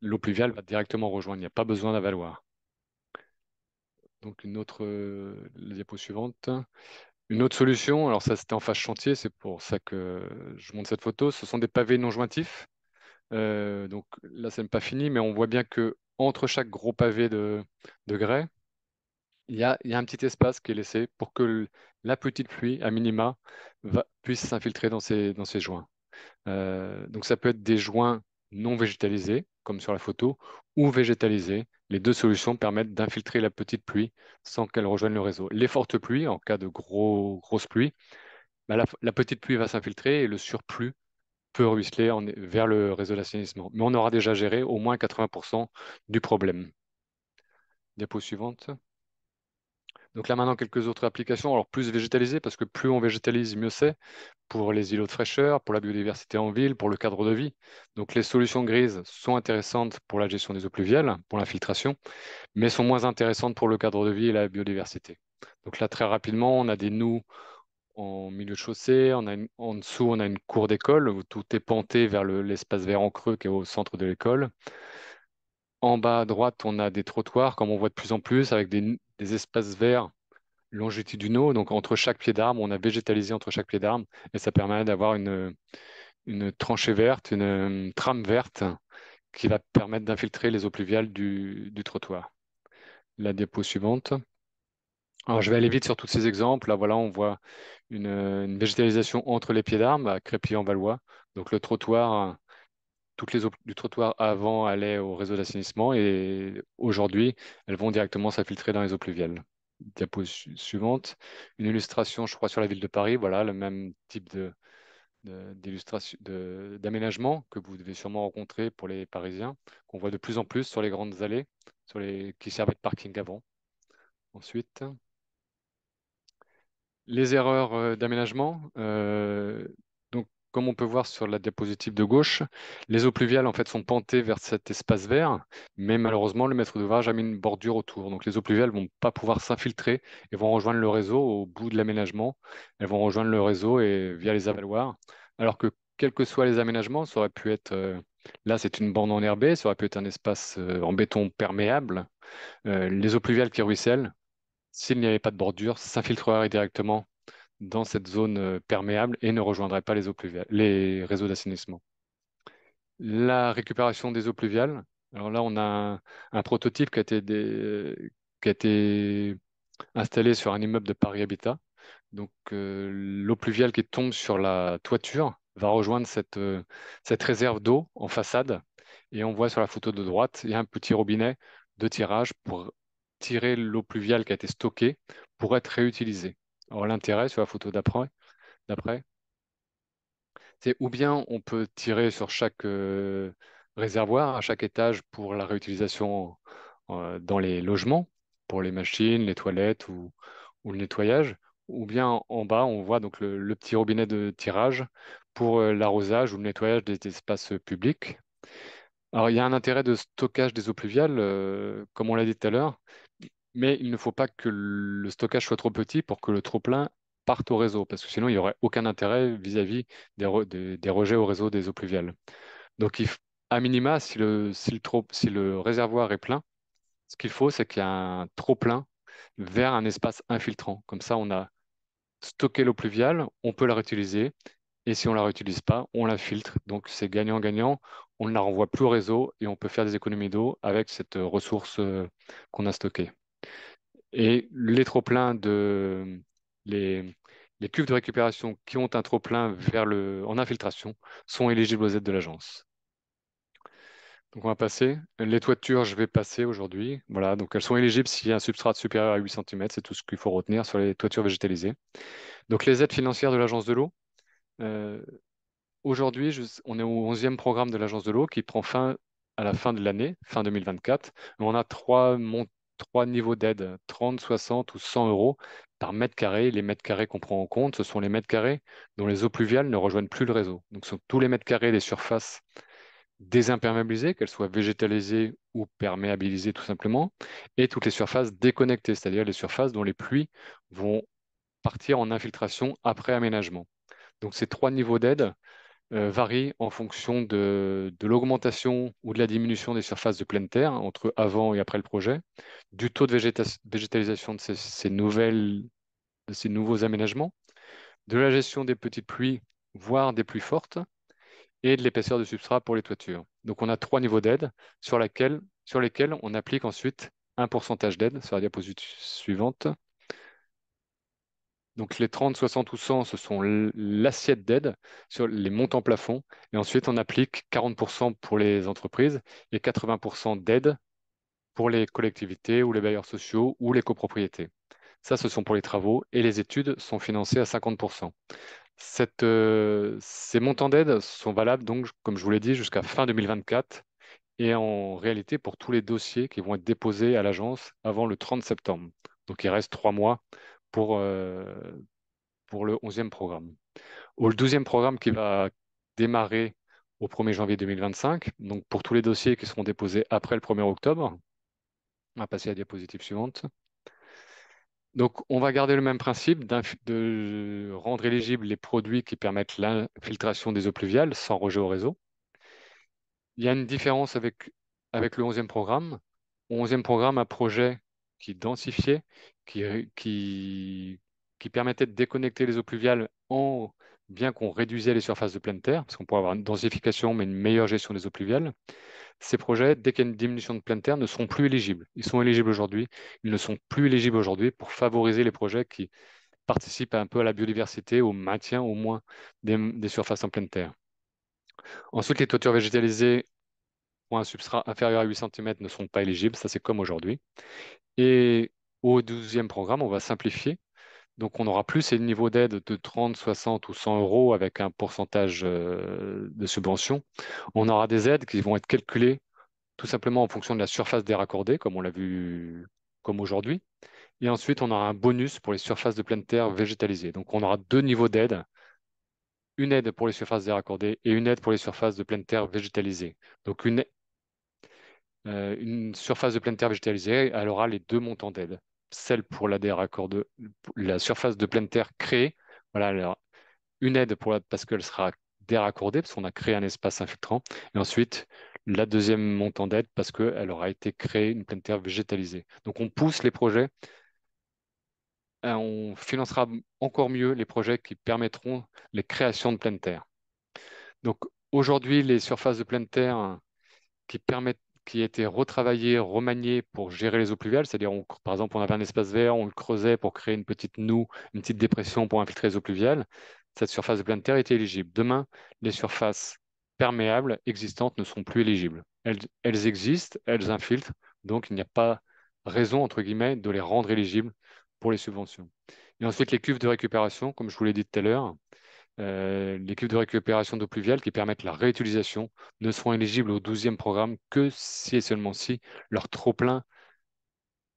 [SPEAKER 6] L'eau pluviale va directement rejoindre, il n'y a pas besoin d'avaloir. Donc la diapo suivante. Une autre solution, alors ça c'était en phase chantier, c'est pour ça que je montre cette photo, ce sont des pavés non jointifs. Donc là, c'est pas fini, mais on voit bien que entre chaque gros pavé de grès, il y a un petit espace qui est laissé pour que la petite pluie, à minima, puisse s'infiltrer dans ces joints. Donc ça peut être des joints non végétalisés, comme sur la photo, ou végétalisés. Les deux solutions permettent d'infiltrer la petite pluie sans qu'elle rejoigne le réseau. Les fortes pluies, en cas de grosses pluies, bah, la petite pluie va s'infiltrer et le surplus peut ruisseler vers le réseau d'assainissement. Mais on aura déjà géré au moins 80% du problème. Diapo suivante. Donc là maintenant, quelques autres applications, alors plus végétalisées, parce que plus on végétalise, mieux c'est, pour les îlots de fraîcheur, pour la biodiversité en ville, pour le cadre de vie. Donc les solutions grises sont intéressantes pour la gestion des eaux pluviales, pour l'infiltration, mais sont moins intéressantes pour le cadre de vie et la biodiversité. Donc là, très rapidement, on a des nous en milieu de chaussée, en dessous, on a une cour d'école où tout est penté vers l'espace vert en creux qui est au centre de l'école. En bas à droite, on a des trottoirs, comme on voit de plus en plus, avec des espaces verts longitudinaux. Donc entre chaque pied d'arbre, on a végétalisé entre chaque pied d'arbre, et ça permet d'avoir une tranchée verte, une trame verte qui va permettre d'infiltrer les eaux pluviales du trottoir. La diapo suivante. Alors, je vais aller vite sur tous ces exemples. Là, voilà, on voit une végétalisation entre les pieds d'arbre à Crépy-en-Valois. Donc, le trottoir, toutes les eaux du trottoir avant allaient au réseau d'assainissement et aujourd'hui, elles vont directement s'infiltrer dans les eaux pluviales. Diapo suivante. Une illustration, je crois, sur la ville de Paris. Voilà, le même type d'illustration, d'aménagement que vous devez sûrement rencontrer pour les Parisiens, qu'on voit de plus en plus sur les grandes allées, qui servaient de parking avant. Ensuite. Les erreurs d'aménagement. Donc, comme on peut voir sur la diapositive de gauche, les eaux pluviales en fait sont pentées vers cet espace vert, mais malheureusement le maître d'ouvrage a mis une bordure autour. Donc, les eaux pluviales vont pas pouvoir s'infiltrer et vont rejoindre le réseau au bout de l'aménagement. Elles vont rejoindre le réseau et via les avaloirs. Alors que quels que soient les aménagements, ça aurait pu être là, c'est une bande enherbée, ça aurait pu être un espace en béton perméable. Les eaux pluviales qui ruissellent, s'il n'y avait pas de bordure, s'infiltreraient directement dans cette zone perméable et ne rejoindraient pas les eaux pluviales, les réseaux d'assainissement. La récupération des eaux pluviales. Alors là, on a un prototype qui a été installé sur un immeuble de Paris Habitat. Donc, l'eau pluviale qui tombe sur la toiture va rejoindre cette réserve d'eau en façade. Et on voit sur la photo de droite, il y a un petit robinet de tirage pour tirer l'eau pluviale qui a été stockée pour être réutilisée. Alors, l'intérêt sur la photo d'après, c'est ou bien on peut tirer sur chaque réservoir, à chaque étage pour la réutilisation dans les logements, pour les machines, les toilettes ou le nettoyage, ou bien en bas, on voit donc le petit robinet de tirage pour l'arrosage ou le nettoyage des espaces publics. Alors, il y a un intérêt de stockage des eaux pluviales, comme on l'a dit tout à l'heure, mais il ne faut pas que le stockage soit trop petit pour que le trop-plein parte au réseau, parce que sinon, il n'y aurait aucun intérêt vis-à-vis des rejets au réseau des eaux pluviales. Donc, à minima, si le réservoir est plein, ce qu'il faut, c'est qu'il y ait un trop-plein vers un espace infiltrant. Comme ça, on a stocké l'eau pluviale, on peut la réutiliser, et si on ne la réutilise pas, on la filtre. Donc, c'est gagnant-gagnant. On ne la renvoie plus au réseau et on peut faire des économies d'eau avec cette ressource qu'on a stockée. Et les trop-pleins les, les cuves de récupération qui ont un trop-plein en infiltration sont éligibles aux aides de l'agence. Donc on va passer. Les toitures, je vais passer aujourd'hui. Voilà, donc elles sont éligibles s'il y a un substrat supérieur à 8 cm, c'est tout ce qu'il faut retenir sur les toitures végétalisées. Donc les aides financières de l'agence de l'eau. euh, Aujourd'hui, on est au 11e programme de l'Agence de l'eau qui prend fin à la fin de l'année, fin 2024. On a trois niveaux d'aide, 30, 60 ou 100 euros par mètre carré. Les mètres carrés qu'on prend en compte, ce sont les mètres carrés dont les eaux pluviales ne rejoignent plus le réseau. Donc, ce sont tous les mètres carrés des surfaces désimperméabilisées, qu'elles soient végétalisées ou perméabilisées tout simplement, et toutes les surfaces déconnectées, c'est-à-dire les surfaces dont les pluies vont partir en infiltration après aménagement. Donc, ces trois niveaux d'aide varie en fonction de l'augmentation ou de la diminution des surfaces de pleine terre entre avant et après le projet, du taux de végétalisation de ces nouveaux aménagements, de la gestion des petites pluies, voire des pluies fortes, et de l'épaisseur de substrat pour les toitures. Donc on a trois niveaux d'aide sur lesquels on applique ensuite un pourcentage d'aide sur la diapositive suivante. Donc les 30, 60 ou 100, ce sont l'assiette d'aide sur les montants plafonds. Et ensuite, on applique 40% pour les entreprises et 80% d'aide pour les collectivités ou les bailleurs sociaux ou les copropriétés. Ça, ce sont pour les travaux et les études sont financées à 50%. Ces montants d'aide sont valables, donc, comme je vous l'ai dit, jusqu'à fin 2024 et en réalité pour tous les dossiers qui vont être déposés à l'agence avant le 30 septembre. Donc, il reste 3 mois pour, pour le 11e programme. Au 12e programme qui va démarrer au 1er janvier 2025, donc pour tous les dossiers qui seront déposés après le 1er octobre, on va passer à la diapositive suivante. Donc, on va garder le même principe de rendre éligibles les produits qui permettent l'infiltration des eaux pluviales sans rejet au réseau. Il y a une différence avec le 11e programme. Au 11e programme, un projet qui densifiait, qui, qui, qui permettait de déconnecter les eaux pluviales bien qu'on réduisait les surfaces de pleine terre, parce qu'on pourrait avoir une densification, mais une meilleure gestion des eaux pluviales. Ces projets, dès qu'il y a une diminution de pleine terre, ne seront plus éligibles. Ils sont éligibles aujourd'hui, ils ne sont plus éligibles aujourd'hui pour favoriser les projets qui participent un peu à la biodiversité, au maintien au moins des surfaces en pleine terre. Ensuite, les toitures végétalisées pour un substrat inférieur à 8 cm ne sont pas éligibles, ça c'est comme aujourd'hui. Et au 12e programme, on va simplifier. Donc on n'aura plus ces niveaux d'aide de 30, 60 ou 100 euros avec un pourcentage de subvention. On aura des aides qui vont être calculées tout simplement en fonction de la surface des raccordés, comme on l'a vu comme aujourd'hui. Et ensuite, on aura un bonus pour les surfaces de pleine terre végétalisées. Donc on aura 2 niveaux d'aide, une aide pour les surfaces des raccordés et une aide pour les surfaces de pleine terre végétalisées. Donc une surface de pleine terre végétalisée, elle aura les 2 montants d'aide. Celle pour la surface de pleine terre créée, voilà, elle aura une aide parce qu'elle sera déraccordée, parce qu'on a créé un espace infiltrant. Et ensuite, la deuxième montant d'aide parce qu'elle aura été créée une pleine terre végétalisée. Donc on pousse les projets, on financera encore mieux les projets qui permettront les créations de pleine terre. Donc aujourd'hui, les surfaces de pleine terre qui permettent, qui étaient retravaillés, remaniés pour gérer les eaux pluviales. C'est-à-dire, par exemple, on avait un espace vert, on le creusait pour créer une petite noue, une petite dépression pour infiltrer les eaux pluviales. Cette surface de pleine terre était éligible. Demain, les surfaces perméables existantes ne seront plus éligibles. Elles existent, elles infiltrent, donc il n'y a pas raison, entre guillemets, de les rendre éligibles pour les subventions. Et ensuite, les cuves de récupération, comme je vous l'ai dit tout à l'heure, les cuves de récupération d'eau pluviale qui permettent la réutilisation ne seront éligibles au 12e programme que si et seulement si leur trop-plein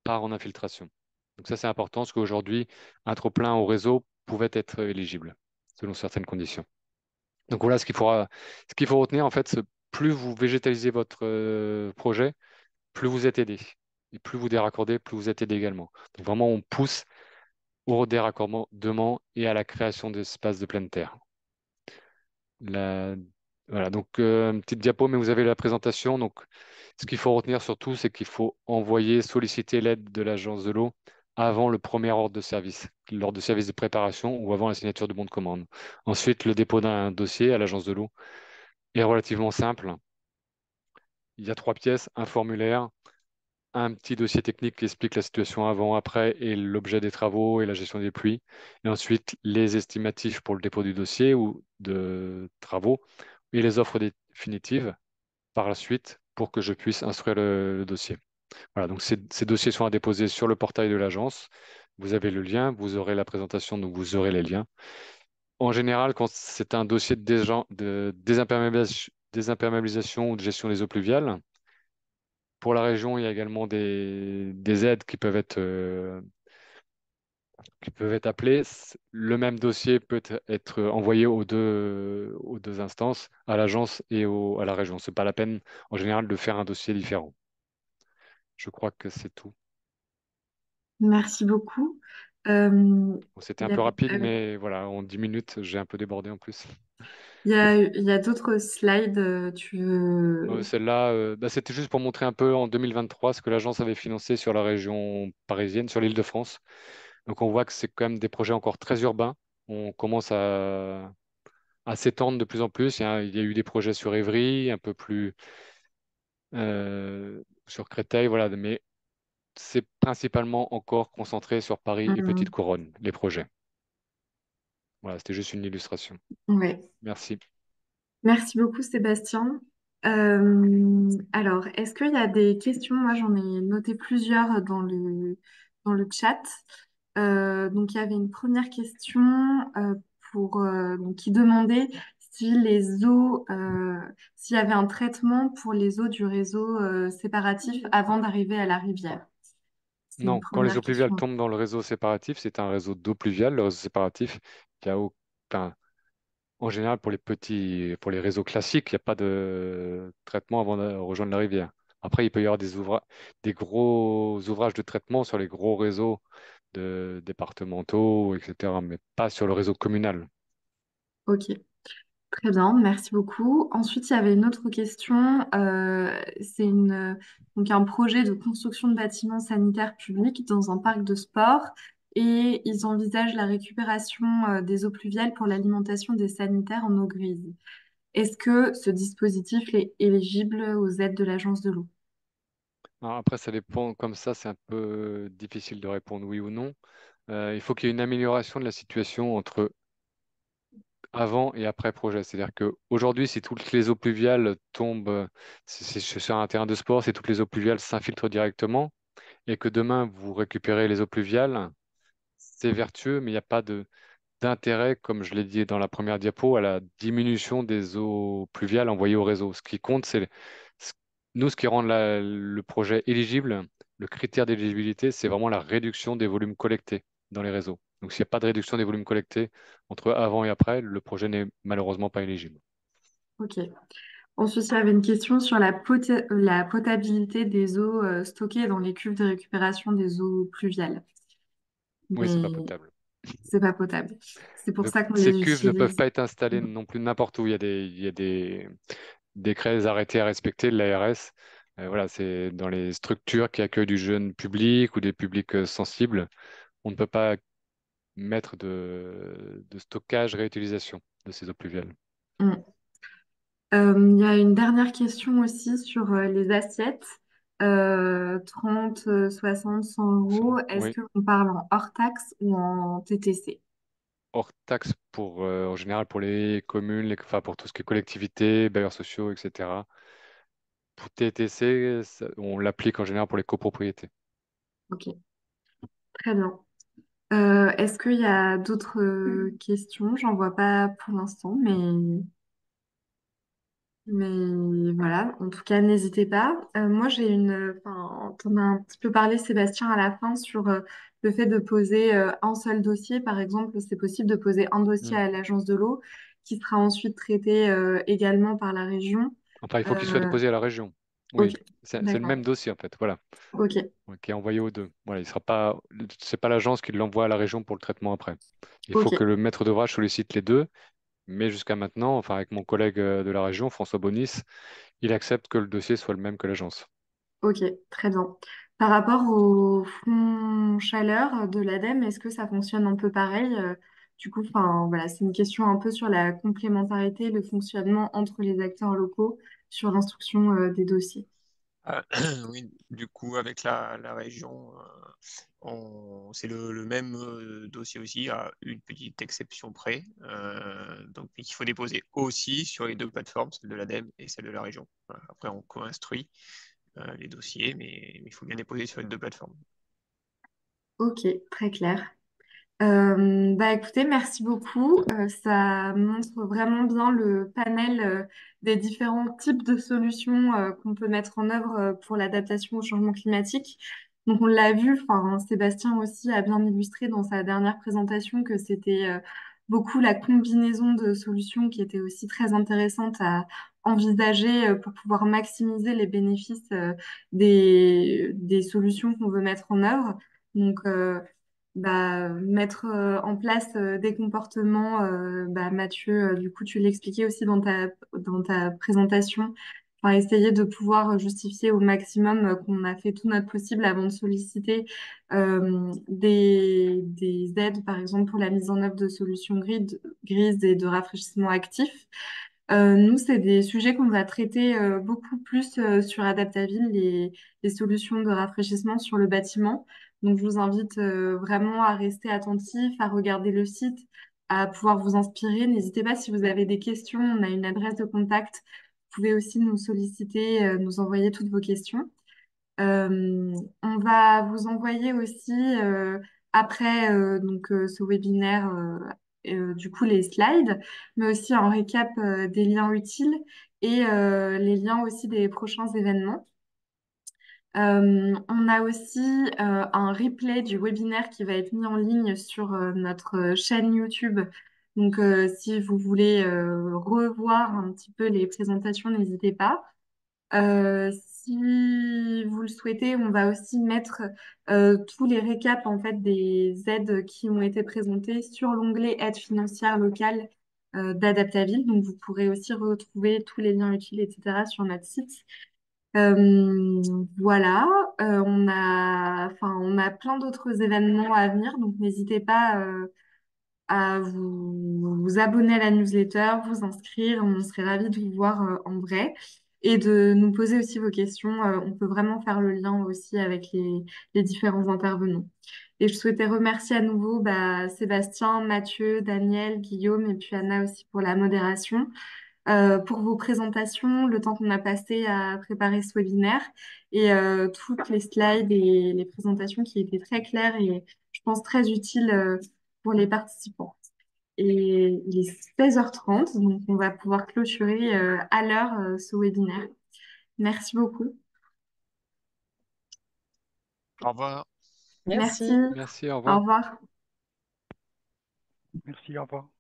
[SPEAKER 6] part en infiltration. Donc ça, c'est important parce qu'aujourd'hui, un trop-plein au réseau pouvait être éligible selon certaines conditions. Donc voilà ce qu'il faut retenir, en fait, plus vous végétalisez votre projet, plus vous êtes aidé. Et plus vous déraccordez, plus vous êtes aidé également. Donc vraiment, on pousse au déraccordement et à la création d'espaces de pleine terre. La- Voilà, donc une petite diapo, mais vous avez la présentation. Donc, ce qu'il faut retenir surtout, c'est qu'il faut solliciter l'aide de l'agence de l'eau avant le premier ordre de service, l'ordre de service de préparation ou avant la signature du bon de commande. Ensuite, le dépôt d'un dossier à l'agence de l'eau est relativement simple. Il y a 3 pièces, un formulaire, un petit dossier technique qui explique la situation avant, après et l'objet des travaux et la gestion des pluies. Et ensuite, les estimatifs pour le dépôt du dossier ou de travaux et les offres définitives par la suite pour que je puisse instruire le dossier. Voilà, donc ces dossiers sont à déposer sur le portail de l'agence. Vous avez le lien, vous aurez la présentation, donc vous aurez les liens. En général, quand c'est un dossier de désimperméabilisation ou de gestion des eaux pluviales, pour la région, il y a également des aides qui peuvent être appelées. Le même dossier peut être envoyé aux deux instances, à l'agence et à la région. Ce n'est pas la peine, en général, de faire un dossier différent. Je crois que c'est tout.
[SPEAKER 1] Merci beaucoup.
[SPEAKER 6] Bon, c'était
[SPEAKER 1] Il
[SPEAKER 6] un
[SPEAKER 1] y a,
[SPEAKER 6] peu rapide,
[SPEAKER 1] euh,
[SPEAKER 6] mais voilà, en 10 minutes, j'ai un peu débordé en plus.
[SPEAKER 1] il y a d'autres slides. Tu veux...
[SPEAKER 6] Celle-là, bah, c'était juste pour montrer un peu en 2023 ce que l'agence avait financé sur la région parisienne, sur l'Île-de-France. Donc on voit que c'est quand même des projets encore très urbains. On commence à s'étendre de plus en plus. Il y a eu des projets sur Évry, un peu plus sur Créteil, voilà, mais c'est principalement encore concentré sur Paris et Petite
[SPEAKER 1] Hum,
[SPEAKER 6] Couronne, les projets. Voilà, c'était juste une illustration.
[SPEAKER 1] ouais.
[SPEAKER 6] Merci.
[SPEAKER 1] Merci beaucoup, Sébastien. Alors, est-ce qu'il y a des questions? Moi, j'en ai noté plusieurs dans le chat. Donc, il y avait une première question donc, qui demandait si les eaux, s'il y avait un traitement pour les eaux du réseau séparatif avant d'arriver à la rivière. C'est une
[SPEAKER 6] Non, quand les
[SPEAKER 1] première
[SPEAKER 6] eaux pluviales
[SPEAKER 1] question.
[SPEAKER 6] tombent dans le réseau séparatif, c'est un réseau d'eau pluviale. Le réseau séparatif, il y a aucun. En général, pour les réseaux classiques, il n'y a pas de traitement avant de rejoindre la rivière. Après, il peut y avoir des gros ouvrages de traitement sur les gros réseaux départementaux, etc., mais pas sur le réseau communal.
[SPEAKER 1] Ok, très bien, merci beaucoup. Ensuite, il y avait une autre question. Donc un projet de construction de bâtiments sanitaires publics dans un parc de sport et ils envisagent la récupération des eaux pluviales pour l'alimentation des sanitaires en eau grise. Est-ce que ce dispositif est éligible aux aides de l'Agence de l'eau?
[SPEAKER 6] Alors après, ça dépend, comme ça, c'est un peu difficile de répondre oui ou non. Il faut qu'il y ait une amélioration de la situation entre avant et après projet. C'est-à-dire qu'aujourd'hui, si toutes les eaux pluviales tombent, c'est sur un terrain de sport, si toutes les eaux pluviales s'infiltrent directement, et que demain, vous récupérez les eaux pluviales, c'est vertueux, mais il n'y a pas d'intérêt, comme je l'ai dit dans la première diapo, à la diminution des eaux pluviales envoyées au réseau. Ce qui compte, ce- ce qui rend le projet éligible, le critère d'éligibilité, c'est vraiment la réduction des volumes collectés dans les réseaux. Donc, s'il n'y a pas de réduction des volumes collectés entre avant et après, le projet n'est malheureusement pas éligible.
[SPEAKER 1] Ok. Ensuite, il y avait une question sur la potabilité des eaux stockées dans les cuves de récupération des eaux pluviales.
[SPEAKER 6] Oui, c'est pas
[SPEAKER 1] Mais
[SPEAKER 6] potable.
[SPEAKER 1] c'est pas potable. C'est pour
[SPEAKER 6] Donc,
[SPEAKER 1] ça qu'on
[SPEAKER 6] ces
[SPEAKER 1] les
[SPEAKER 6] cuves ne peuvent
[SPEAKER 1] utilise.
[SPEAKER 6] pas être installées non plus n'importe où. Il y a des décrets, des arrêtés à respecter de l'ARS. Voilà, c'est dans les structures qui accueillent du jeune public ou des publics sensibles. On ne peut pas mettre de stockage, réutilisation de ces eaux pluviales.
[SPEAKER 1] Mm. Il y a une dernière question aussi sur les assiettes. 30, 60, 100 euros. Est-ce
[SPEAKER 6] Oui,
[SPEAKER 1] qu'on parle en hors taxe ou en TTC?
[SPEAKER 6] hors taxe pour, en général pour les communes, enfin pour tout ce qui est collectivités, bailleurs sociaux, etc. Pour TTC, on l'applique en général pour les copropriétés.
[SPEAKER 1] Ok, très bien. Est-ce qu'il y a d'autres questions? J'en vois pas pour l'instant, mais voilà, en tout cas, n'hésitez pas. Moi, enfin, t'en as un petit peu parlé, Sébastien, à la fin, sur le fait de poser un seul dossier. Par exemple, c'est possible de poser un dossier
[SPEAKER 6] Hmm.
[SPEAKER 1] à l'agence de l'eau, qui sera ensuite traité également par la région.
[SPEAKER 6] Enfin, il faut qu'il soit
[SPEAKER 1] Euh,
[SPEAKER 6] déposé à la région.
[SPEAKER 1] ok,
[SPEAKER 6] Oui, c'est le
[SPEAKER 1] d'accord.
[SPEAKER 6] même dossier en fait. Voilà.
[SPEAKER 1] Ok,
[SPEAKER 6] Ouais, qui est envoyé aux deux. Voilà, il sera pas, c'est pas l'agence qui l'envoie à la région pour le traitement après. Il faut que
[SPEAKER 1] ok,
[SPEAKER 6] le maître d'ouvrage sollicite les deux, mais jusqu'à maintenant, enfin avec mon collègue de la région, François Bonis, il accepte que le dossier soit le même que l'agence.
[SPEAKER 1] ok, très bien. Par rapport au fonds chaleur de l'ADEME, est-ce que ça fonctionne un peu pareil? Du coup, enfin, voilà, c'est une question un peu sur la complémentarité, le fonctionnement entre les acteurs locaux sur l'instruction des dossiers.
[SPEAKER 4] Ah, oui, du coup, avec la région, c'est le même dossier aussi, à une petite exception près. Donc, il faut déposer aussi sur les deux plateformes, celle de l'ADEME et celle de la région. Voilà. Après, on co-instruit les dossiers, mais il faut bien déposer sur les deux plateformes.
[SPEAKER 1] Ok, très clair. Bah écoutez, merci beaucoup. Ça montre vraiment bien le panel des différents types de solutions qu'on peut mettre en œuvre pour l'adaptation au changement climatique. Donc on l'a vu, enfin Sébastien aussi a bien illustré dans sa dernière présentation que c'était beaucoup la combinaison de solutions qui était aussi très intéressante à envisager pour pouvoir maximiser les bénéfices des solutions qu'on veut mettre en œuvre. Donc mettre en place des comportements, Mathieu, du coup, tu l'expliquais aussi dans ta présentation, enfin, essayer de pouvoir justifier au maximum qu'on a fait tout notre possible avant de solliciter des aides, par exemple, pour la mise en œuvre de solutions grises et de rafraîchissement actif. Nous, c'est des sujets qu'on va traiter beaucoup plus sur Adaptaville, les solutions de rafraîchissement sur le bâtiment. Donc, je vous invite vraiment à rester attentif, à regarder le site, à pouvoir vous inspirer. N'hésitez pas si vous avez des questions, on a une adresse de contact. Vous pouvez aussi nous solliciter, nous envoyer toutes vos questions. On va vous envoyer aussi après ce webinaire du coup les slides, mais aussi en récap des liens utiles et les liens aussi des prochains événements. On a aussi un replay du webinaire qui va être mis en ligne sur notre chaîne YouTube. Donc, si vous voulez revoir un petit peu les présentations, n'hésitez pas. Si vous le souhaitez, on va aussi mettre tous les récaps en fait des aides qui ont été présentées sur l'onglet aide financière locale d'Adaptaville. Donc, vous pourrez aussi retrouver tous les liens utiles, etc. sur notre site. Euh, voilà, on a plein d'autres événements à venir, donc n'hésitez pas à vous abonner à la newsletter, vous inscrire. On serait ravis de vous voir en vrai et de nous poser aussi vos questions. On peut vraiment faire le lien aussi avec les différents intervenants. Et je souhaitais remercier à nouveau Sébastien, Mathieu, Daniel, Guillaume et puis Anna aussi pour la modération, pour vos présentations, le temps qu'on a passé à préparer ce webinaire et toutes les slides et les présentations qui étaient très claires et je pense très utiles pour les participants. Et il est 16h30, donc on va pouvoir clôturer à l'heure ce webinaire. Merci beaucoup.
[SPEAKER 4] Au revoir.
[SPEAKER 1] Merci.
[SPEAKER 2] Merci.
[SPEAKER 6] Merci, au
[SPEAKER 1] Au
[SPEAKER 6] revoir.
[SPEAKER 1] revoir.
[SPEAKER 3] Merci, au revoir.